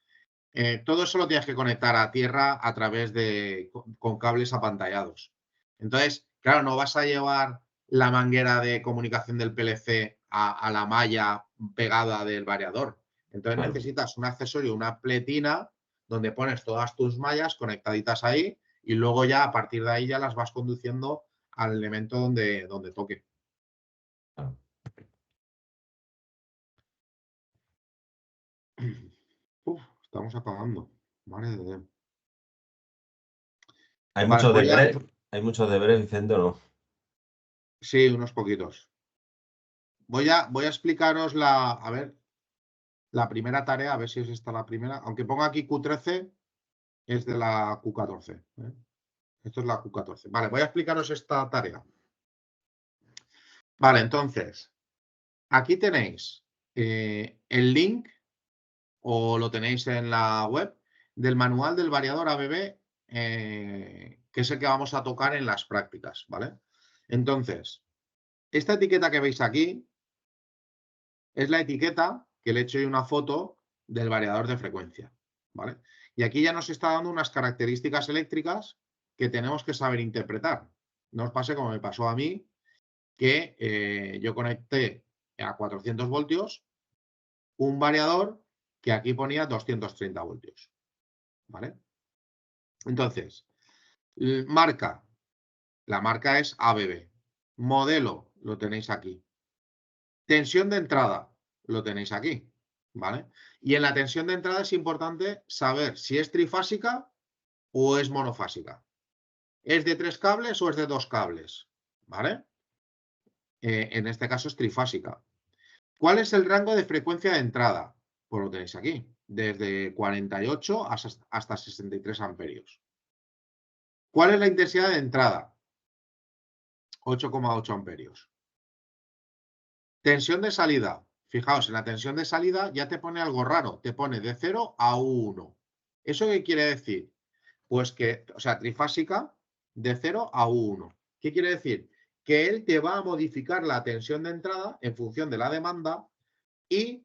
todo eso lo tienes que conectar a tierra a través de con cables apantallados. Entonces, claro, no vas a llevar la manguera de comunicación del PLC a la malla pegada del variador. Entonces Claro. necesitas un accesorio, una pletina, donde pones todas tus mallas conectaditas ahí y luego ya a partir de ahí ya las vas conduciendo al elemento donde toque. Claro. Uf, estamos acabando. Madre de Dios. ¿Hay Vale, muchos deberes? ¿Hay muchos deberes, Vicente, o no? sí, unos poquitos. Voy a explicaros a ver, la primera tarea, a ver si es esta la primera. Aunque ponga aquí Q13, es de la Q14. Esto es la Q14. Vale, voy a explicaros esta tarea. Vale, entonces, aquí tenéis el link, o lo tenéis en la web, del manual del variador ABB, que es el que vamos a tocar en las prácticas, ¿vale? Entonces, esta etiqueta que veis aquí es la etiqueta que le he hecho yo una foto del variador de frecuencia, ¿vale? Y aquí ya nos está dando unas características eléctricas que tenemos que saber interpretar. No os pase como me pasó a mí, que yo conecté a 400 voltios un variador que aquí ponía 230 voltios, ¿vale? Entonces, marca, la marca es ABB. Modelo, lo tenéis aquí. Tensión de entrada, lo tenéis aquí, ¿vale? Y en la tensión de entrada es importante saber si es trifásica o es monofásica. ¿Es de 3 cables o es de 2 cables? ¿Vale? En este caso es trifásica. ¿Cuál es el rango de frecuencia de entrada? Pues lo tenéis aquí, desde 48 hasta 63 amperios. ¿Cuál es la intensidad de entrada? 8,8 amperios. Tensión de salida. Fijaos, en la tensión de salida ya te pone algo raro, te pone de 0 a 1. ¿Eso qué quiere decir? Pues que, o sea, trifásica de 0 a 1. ¿Qué quiere decir? Que él te va a modificar la tensión de entrada en función de la demanda y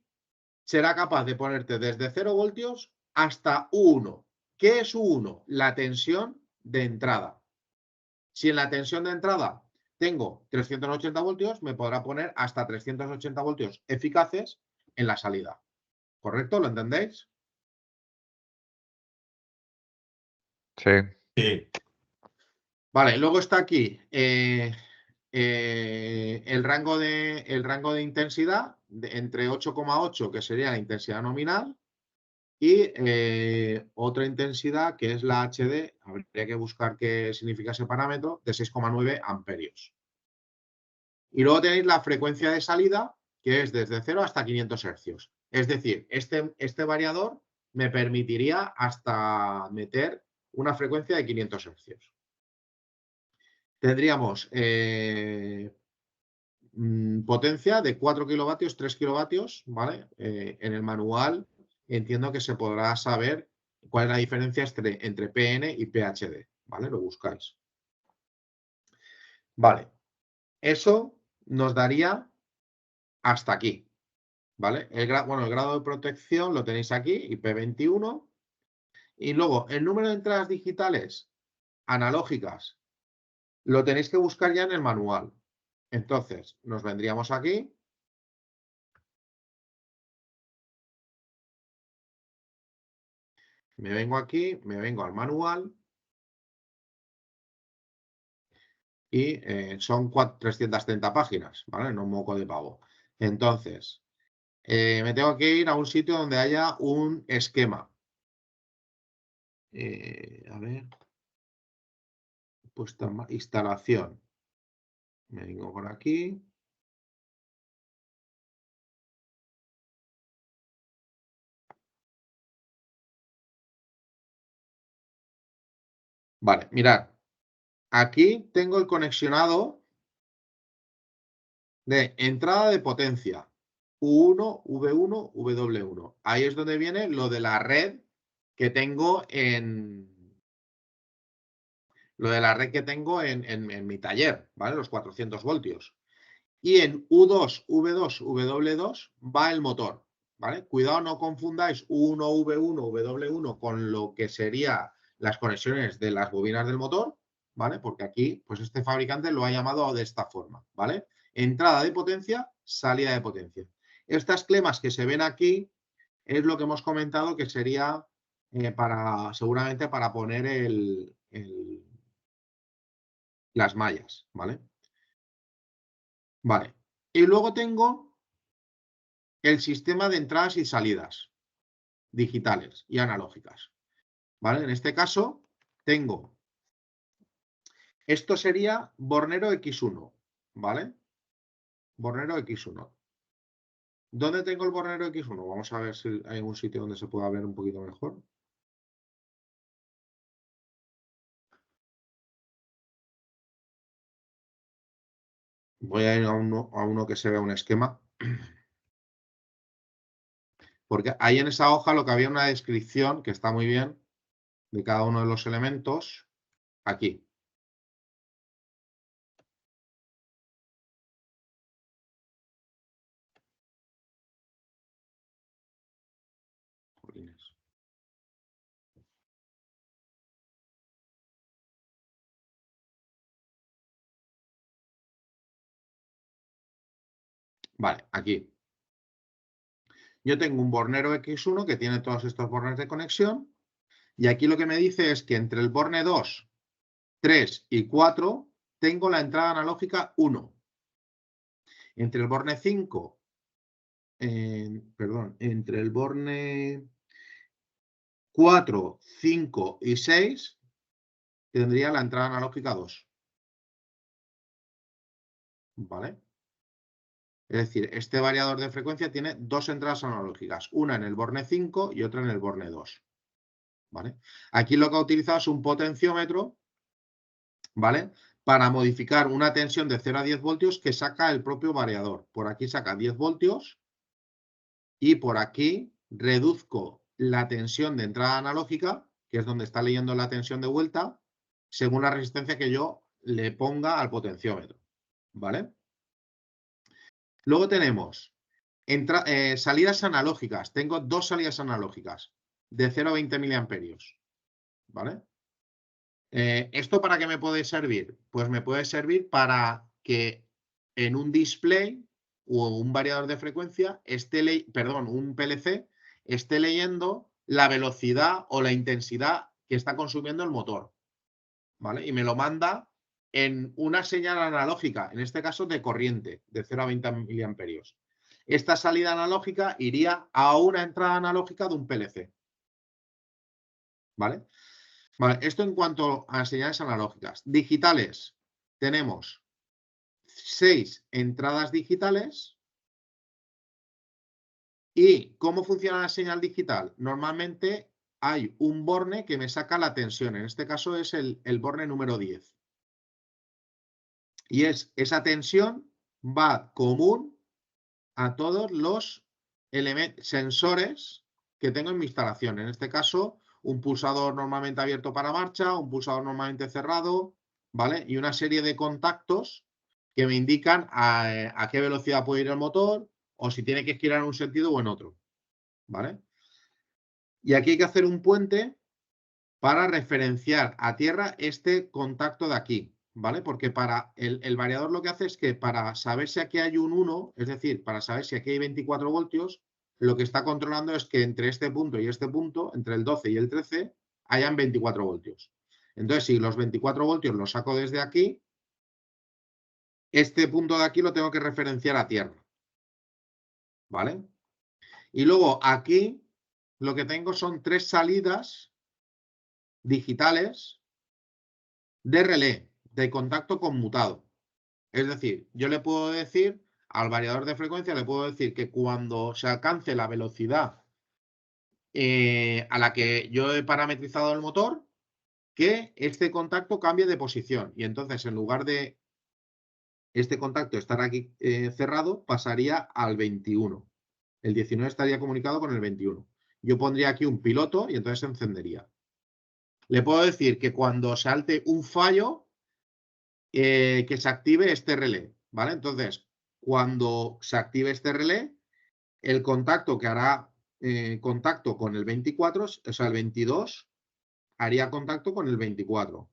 será capaz de ponerte desde 0 voltios hasta 1. ¿Qué es 1? La tensión de entrada. Si en la tensión de entrada tengo 380 voltios, me podrá poner hasta 380 voltios eficaces en la salida. ¿Correcto? ¿Lo entendéis? Sí. Sí. Vale, luego está aquí el rango de intensidad entre 8,8, que sería la intensidad nominal, y otra intensidad que es la HD, habría que buscar qué significa ese parámetro, de 6,9 amperios. Y luego tenéis la frecuencia de salida, que es desde 0 hasta 500 hercios. Es decir, este variador me permitiría hasta meter una frecuencia de 500 hercios. Tendríamos potencia de 4 kilovatios, 3 kilovatios, ¿vale? En el manual entiendo que se podrá saber cuál es la diferencia entre PN y PHD, ¿vale? Lo buscáis. Vale, eso nos daría hasta aquí, ¿vale? El grado de protección lo tenéis aquí, IP21, y luego el número de entradas digitales analógicas lo tenéis que buscar ya en el manual. Entonces, nos vendríamos aquí. Me vengo aquí, me vengo al manual y son 330 páginas, ¿vale? No un moco de pavo. Entonces, me tengo que ir a un sitio donde haya un esquema. A ver, pues instalación. Me vengo por aquí. Vale, mirad. Aquí tengo el conexionado de entrada de potencia, U1, V1, W1. Ahí es donde viene lo de la red que tengo en mi taller, ¿vale? Los 400 voltios. Y en U2, V2, W2 va el motor, ¿vale? Cuidado, no confundáis U1, V1, W1 con lo que serían las conexiones de las bobinas del motor, ¿vale? Porque aquí, pues este fabricante lo ha llamado de esta forma, ¿vale? Entrada de potencia, salida de potencia. Estas clemas que se ven aquí es lo que hemos comentado que sería seguramente para poner las mallas, ¿vale? Vale. Y luego tengo el sistema de entradas y salidas digitales y analógicas, ¿vale? En este caso tengo, esto sería Bornero X1, ¿vale? Bornero X1. ¿Dónde tengo el Bornero X1? Vamos a ver si hay algún sitio donde se pueda ver un poquito mejor. Voy a ir a uno que se vea un esquema. Porque ahí en esa hoja lo que había una descripción, que está muy bien, de cada uno de los elementos, aquí. Jolines. Vale, aquí. Yo tengo un Bornero X1 que tiene todos estos bornes de conexión. Y aquí lo que me dice es que entre el borne 2, 3 y 4 tengo la entrada analógica 1. Entre el borne 5, entre el borne 4, 5 y 6 tendría la entrada analógica 2. ¿Vale? Es decir, este variador de frecuencia tiene dos entradas analógicas, una en el borne 5 y otra en el borne 2. ¿Vale? Aquí lo que ha utilizado es un potenciómetro, ¿vale? Para modificar una tensión de 0 a 10 voltios que saca el propio variador. Por aquí saca 10 voltios y por aquí reduzco la tensión de entrada analógica, que es donde está leyendo la tensión de vuelta, según la resistencia que yo le ponga al potenciómetro. ¿Vale? Luego tenemos salidas analógicas. Tengo dos salidas analógicas de 0 a 20 miliamperios. ¿Vale? ¿Esto para qué me puede servir? Pues me puede servir para que en un display o un variador de frecuencia un PLC esté leyendo la velocidad o la intensidad que está consumiendo el motor. ¿Vale? Y me lo manda en una señal analógica, en este caso de corriente, de 0 a 20 miliamperios. Esta salida analógica iría a una entrada analógica de un PLC. ¿Vale? Vale, esto en cuanto a señales analógicas. Digitales, tenemos 6 entradas digitales. ¿Y cómo funciona la señal digital? Normalmente hay un borne que me saca la tensión. En este caso es el borne número 10. Y esa tensión va común a todos los sensores que tengo en mi instalación. En este caso, un pulsador normalmente abierto para marcha, un pulsador normalmente cerrado, ¿vale? Y una serie de contactos que me indican a qué velocidad puede ir el motor o si tiene que girar en un sentido o en otro, ¿vale? Y aquí hay que hacer un puente para referenciar a tierra este contacto de aquí, ¿vale? Porque para el variador lo que hace es que para saber si aquí hay un 1, es decir, para saber si aquí hay 24 voltios, lo que está controlando es que entre este punto y este punto, entre el 12 y el 13, hayan 24 voltios. Entonces, si los 24 voltios los saco desde aquí, este punto de aquí lo tengo que referenciar a tierra, ¿vale? Y luego aquí lo que tengo son 3 salidas digitales de relé, de contacto conmutado. Es decir, yo le puedo decir al variador de frecuencia, le puedo decir que cuando se alcance la velocidad a la que yo he parametrizado el motor, que este contacto cambie de posición. Y entonces, en lugar de este contacto estará aquí cerrado, pasaría al 21. El 19 estaría comunicado con el 21. Yo pondría aquí un piloto y entonces se encendería. Le puedo decir que cuando salte un fallo, que se active este relé, ¿vale? Entonces, cuando se active este relé, el contacto que hará contacto con el 24, o sea, el 22, haría contacto con el 24,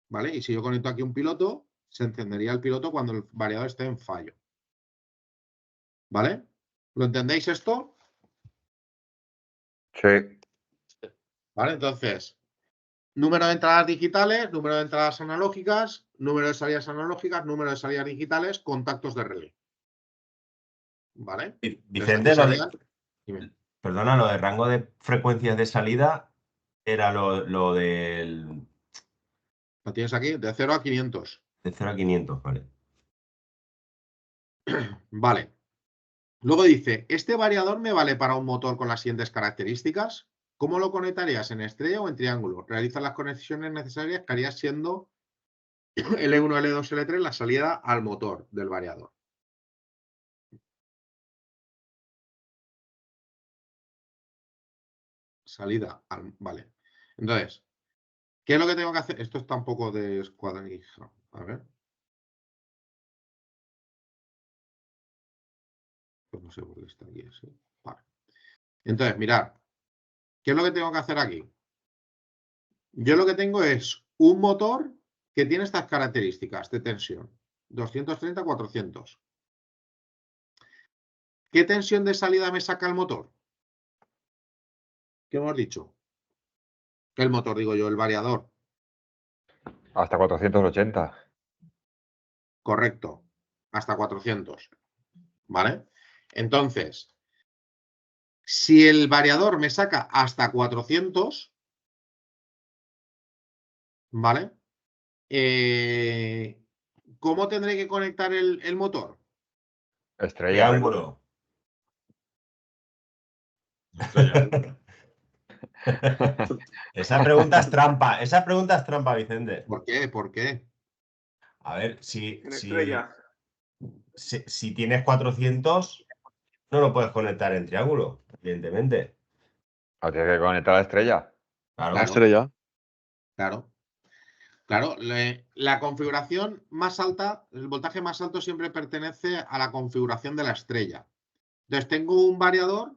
¿vale? Y si yo conecto aquí un piloto, se encendería el piloto cuando el variador esté en fallo. ¿Vale? ¿Lo entendéis esto? Sí. ¿Vale? Entonces, número de entradas digitales, número de entradas analógicas, número de salidas analógicas, número de salidas digitales, contactos de relé. ¿Vale? Vicente, perdona, lo de rango de frecuencias de salida era lo del... Lo tienes aquí, de 0 a 500. De 0 a 500, vale. Vale. Luego dice, este variador me vale para un motor con las siguientes características. ¿Cómo lo conectarías? ¿En estrella o en triángulo? Realiza las conexiones necesarias que harías siendo L1, L2, L3 la salida al motor del variador. Salida al... Vale. Entonces, ¿qué es lo que tengo que hacer? Esto está un poco de escuadrija. A ver. Pues no sé por qué está aquí así. Vale. Entonces, mirad. ¿Qué es lo que tengo que hacer aquí? Yo lo que tengo es un motor que tiene estas características de tensión. 230, 400. ¿Qué tensión de salida me saca el motor? ¿Qué hemos dicho? El motor, digo yo, el variador. Hasta 480. Correcto. Hasta 400. ¿Vale? Entonces, si el variador me saca hasta 400, ¿vale? ¿Cómo tendré que conectar el motor? Estrella. Triángulo. Esa pregunta es trampa, Vicente. ¿Por qué? ¿Por qué? A ver, si estrella. tienes 400, no lo puedes conectar en triángulo, evidentemente. ¿O tienes que conectar a la estrella? Claro. La estrella. Claro. Claro, la configuración más alta, el voltaje más alto siempre pertenece a la configuración de la estrella. Entonces tengo un variador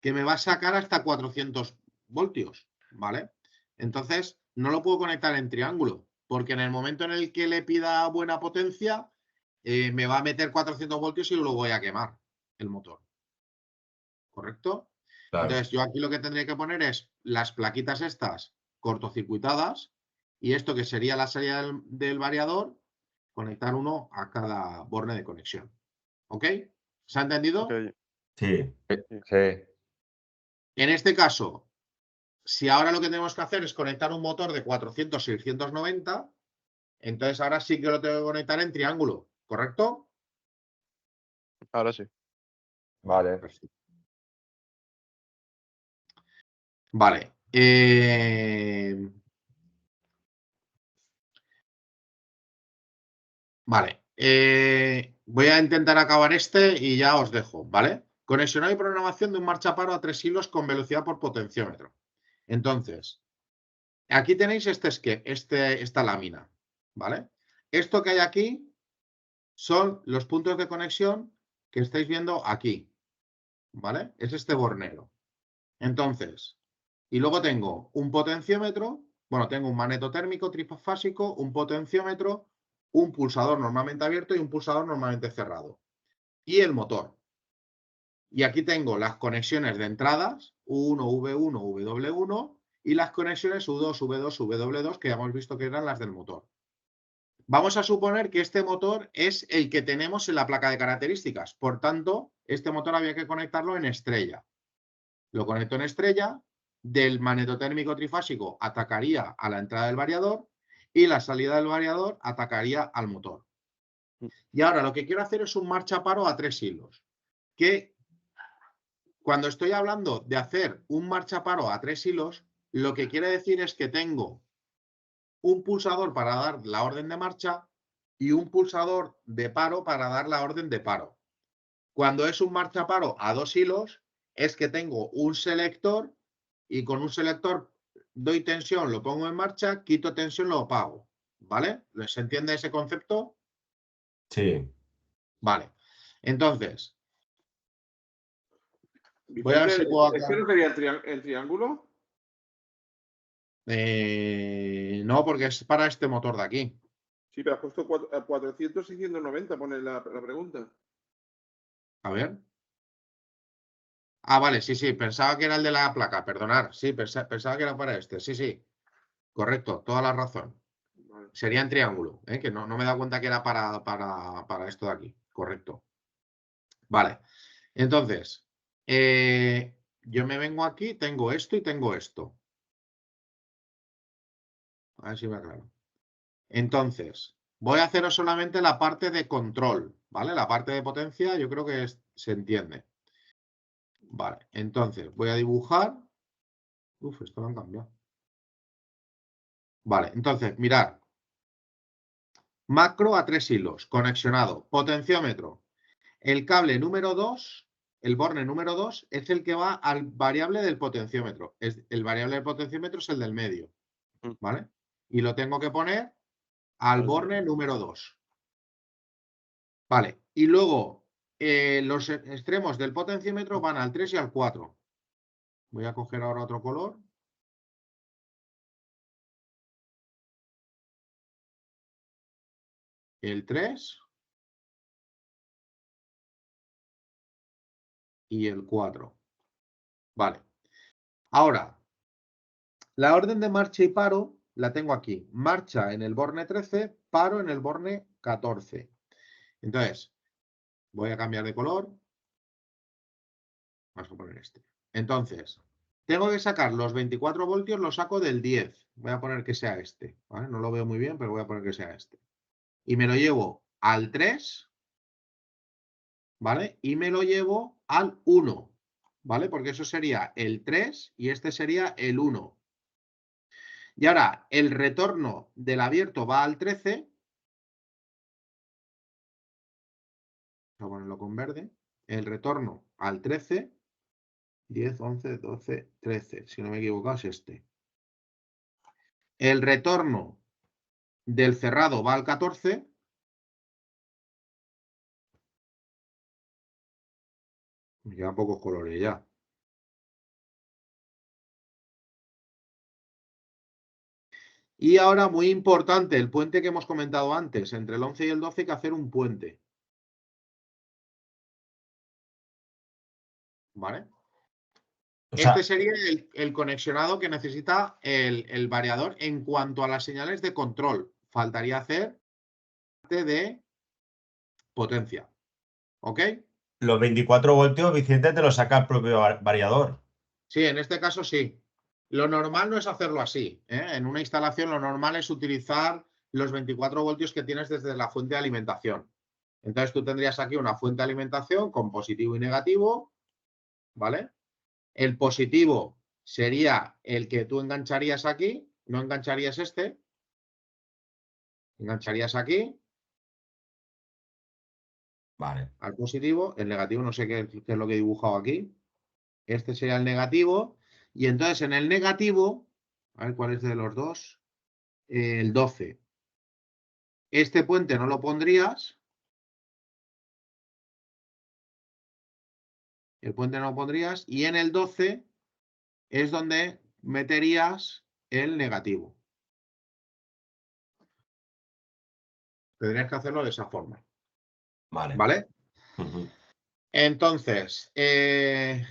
que me va a sacar hasta 400 voltios, ¿vale? Entonces no lo puedo conectar en triángulo, porque en el momento en el que le pida buena potencia, me va a meter 400 voltios y lo voy a quemar el motor. ¿Correcto? Claro. Entonces yo aquí lo que tendría que poner es las plaquitas estas cortocircuitadas y esto que sería la salida del variador, conectar uno a cada borne de conexión. ¿Ok? ¿Se ha entendido? Ok. Sí. Sí. En este caso, si ahora lo que tenemos que hacer es conectar un motor de 400, 690, entonces ahora sí que lo tengo que conectar en triángulo, ¿correcto? Ahora sí. Vale. Perfecto. Vale. Vale. Voy a intentar acabar este y ya os dejo, ¿vale? Conexionado y programación de un marchaparo a 3 hilos con velocidad por potenciómetro. Entonces, aquí tenéis esta lámina, ¿vale? Esto que hay aquí son los puntos de conexión que estáis viendo aquí, ¿vale? Es este bornero. Entonces, y luego tengo un potenciómetro, bueno, tengo un magnetotérmico trifásico, un potenciómetro, un pulsador normalmente abierto y un pulsador normalmente cerrado. Y el motor. Y aquí tengo las conexiones de entradas, U1, V1, W1 y las conexiones U2, V2, W2 que ya hemos visto que eran las del motor. Vamos a suponer que este motor es el que tenemos en la placa de características. Por tanto, este motor había que conectarlo en estrella. Lo conecto en estrella, del magnetotérmico trifásico atacaría a la entrada del variador y la salida del variador atacaría al motor. Y ahora lo que quiero hacer es un marchaparo a 3 hilos. Que cuando estoy hablando de hacer un marchaparo a 3 hilos, lo que quiere decir es que tengo un pulsador para dar la orden de marcha y un pulsador de paro para dar la orden de paro. Cuando es un marchaparo a 2 hilos, es que tengo un selector y con un selector doy tensión, lo pongo en marcha, quito tensión, lo apago. ¿Vale? ¿Se entiende ese concepto? Sí. Vale. Entonces, voy a ver si puedo ¿Este no sería el triángulo? no, porque es para este motor de aquí. Sí, pero has puesto 400 y 190, pone la pregunta. A ver. Ah, vale, sí, sí, pensaba que era el de la placa, perdonar. Sí, pensaba que era para este. Sí, sí, correcto, toda la razón. Vale. Sería en triángulo, que no me he dado cuenta que era para esto de aquí. Correcto. Vale, entonces, yo me vengo aquí, tengo esto y tengo esto. A ver si me aclaro. Entonces, voy a haceros solamente la parte de control, ¿vale? La parte de potencia yo creo que se entiende. Vale, entonces voy a dibujar. Uf, esto lo han cambiado. Vale, entonces, mirad. Macro a 3 hilos, conexionado, potenciómetro. El cable número 2, el borne número 2, es el que va al variable del potenciómetro. El variable del potenciómetro es el del medio, ¿vale? Y lo tengo que poner al borne número 2. Vale, y luego los extremos del potenciómetro van al 3 y al 4. Voy a coger ahora otro color. El 3 y el 4. Vale. Ahora, la orden de marcha y paro la tengo aquí. Marcha en el borne 13, paro en el borne 14. Entonces, voy a cambiar de color. Vamos a poner este. Entonces, tengo que sacar los 24 voltios, los saco del 10. Voy a poner que sea este. ¿Vale? No lo veo muy bien, pero voy a poner que sea este. Y me lo llevo al 3, ¿vale? Y me lo llevo al 1, ¿vale? Porque eso sería el 3 y este sería el 1. Y ahora, el retorno del abierto va al 13. Vamos a ponerlo con verde. El retorno al 13. 10, 11, 12, 13. Si no me he equivocado, es este. El retorno del cerrado va al 14. Me quedan pocos colores ya. Y ahora, muy importante, el puente que hemos comentado antes. Entre el 11 y el 12 hay que hacer un puente. ¿Vale? O sea, Este sería el conexionado que necesita el variador en cuanto a las señales de control. Faltaría hacer parte de potencia. ¿Ok? los 24 voltios, Vicente, te lo saca el propio variador. Sí, en este caso sí. Lo normal no es hacerlo así, ¿eh? En una instalación lo normal es utilizar los 24 voltios que tienes desde la fuente de alimentación. Entonces tú tendrías aquí una fuente de alimentación con positivo y negativo, ¿vale? El positivo sería el que tú engancharías aquí, no engancharías este, engancharías aquí. Vale. Al positivo, el negativo no sé qué es lo que he dibujado aquí. Este sería el negativo. Y entonces en el negativo, a ver cuál es de los dos, el 12. Este puente no lo pondrías. El puente no lo pondrías. Y en el 12 es donde meterías el negativo. Tendrías que hacerlo de esa forma. Vale. ¿Vale? Ujú. Entonces, Eso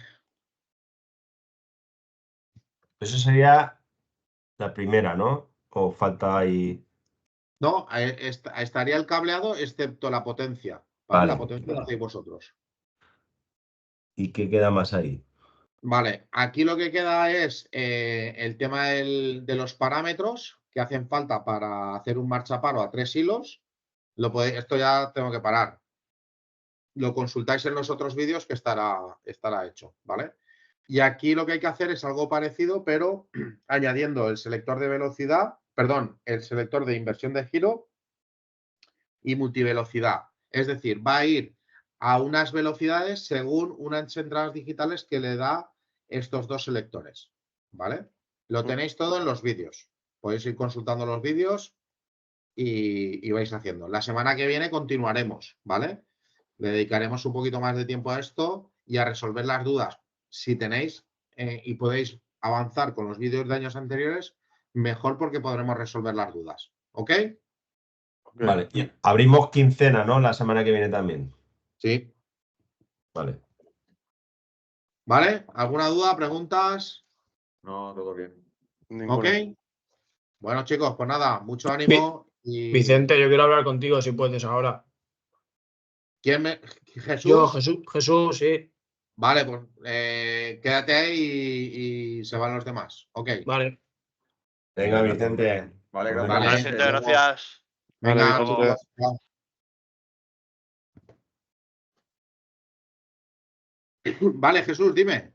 sería la primera, ¿no? O falta ahí. no, estaría el cableado excepto la potencia. ¿Vale? La Vale. potencia la hacéis vosotros. ¿Y qué queda más ahí? Vale, aquí lo que queda es el tema de los parámetros que hacen falta para hacer un marchaparo a 3 hilos. Esto ya tengo que parar. Lo consultáis en los otros vídeos que estará hecho, ¿vale? Y aquí lo que hay que hacer es algo parecido, pero añadiendo el selector de velocidad, perdón, el selector de inversión de giro y multivelocidad. Es decir, va a ir a unas velocidades según unas entradas digitales que le da estos dos selectores, ¿vale? Lo tenéis todo en los vídeos. Podéis ir consultando los vídeos y vais haciendo. La semana que viene continuaremos, ¿vale? Le dedicaremos un poquito más de tiempo a esto y a resolver las dudas. Si tenéis y podéis avanzar con los vídeos de años anteriores, mejor porque podremos resolver las dudas. ¿Ok? Vale. Y abrimos quincena, ¿no? La semana que viene también. Sí. Vale. ¿Vale? ¿Alguna duda? ¿Preguntas? No, todo bien. Ninguna. ¿Ok? Bueno, chicos, pues nada, mucho ánimo. Y... Vicente, yo quiero hablar contigo si puedes ahora. ¿Quién me... ¿Jesús? Yo, Jesús, sí. Vale, pues quédate ahí y se van los demás. Ok. Vale. Venga, Vicente. Vale, Nos Vale, vemos. Vicente, gracias. Venga, Vale, chicos, Vicente. chao. Vale, Jesús, dime.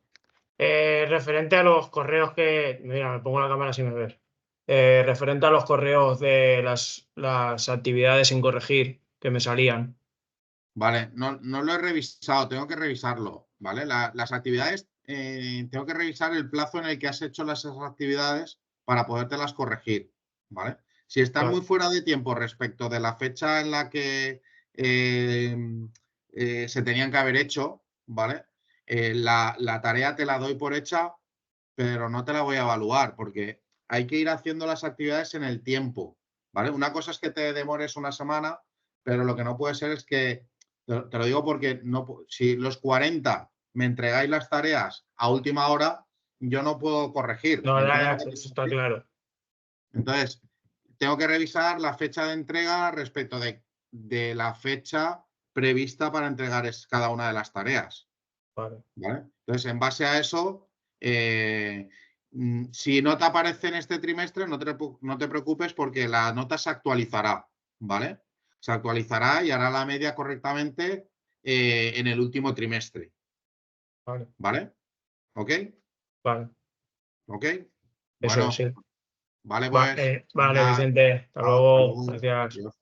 Referente a los correos que. Mira, me pongo la cámara si me ves. Referente a los correos de las actividades sin corregir que me salían. Vale, no lo he revisado, tengo que revisarlo, ¿vale? Las actividades, tengo que revisar el plazo en el que has hecho esas actividades para podértelas corregir, ¿vale? Si están Vale. muy fuera de tiempo respecto de la fecha en la que se tenían que haber hecho, ¿vale? La tarea te la doy por hecha, pero no te la voy a evaluar porque hay que ir haciendo las actividades en el tiempo, ¿vale? Una cosa es que te demores una semana, pero lo que no puede ser es que, te lo digo porque no, si los 40 me entregáis las tareas a última hora, yo no puedo corregir. No, ya, ¿Entiendes lo que eso te está quiero decir? claro. Entonces, tengo que revisar la fecha de entrega respecto de la fecha prevista para entregar cada una de las tareas. Vale. ¿Vale? Entonces, en base a eso, si no te aparece en este trimestre, no te preocupes porque la nota se actualizará, ¿vale? Se actualizará y hará la media correctamente en el último trimestre, Vale. ¿vale? ¿Ok? Vale. ¿Ok? Eso Bueno, sí. vale, pues. Vale, venga, Vicente. Hasta chao, hasta luego. luego. Gracias. Adiós.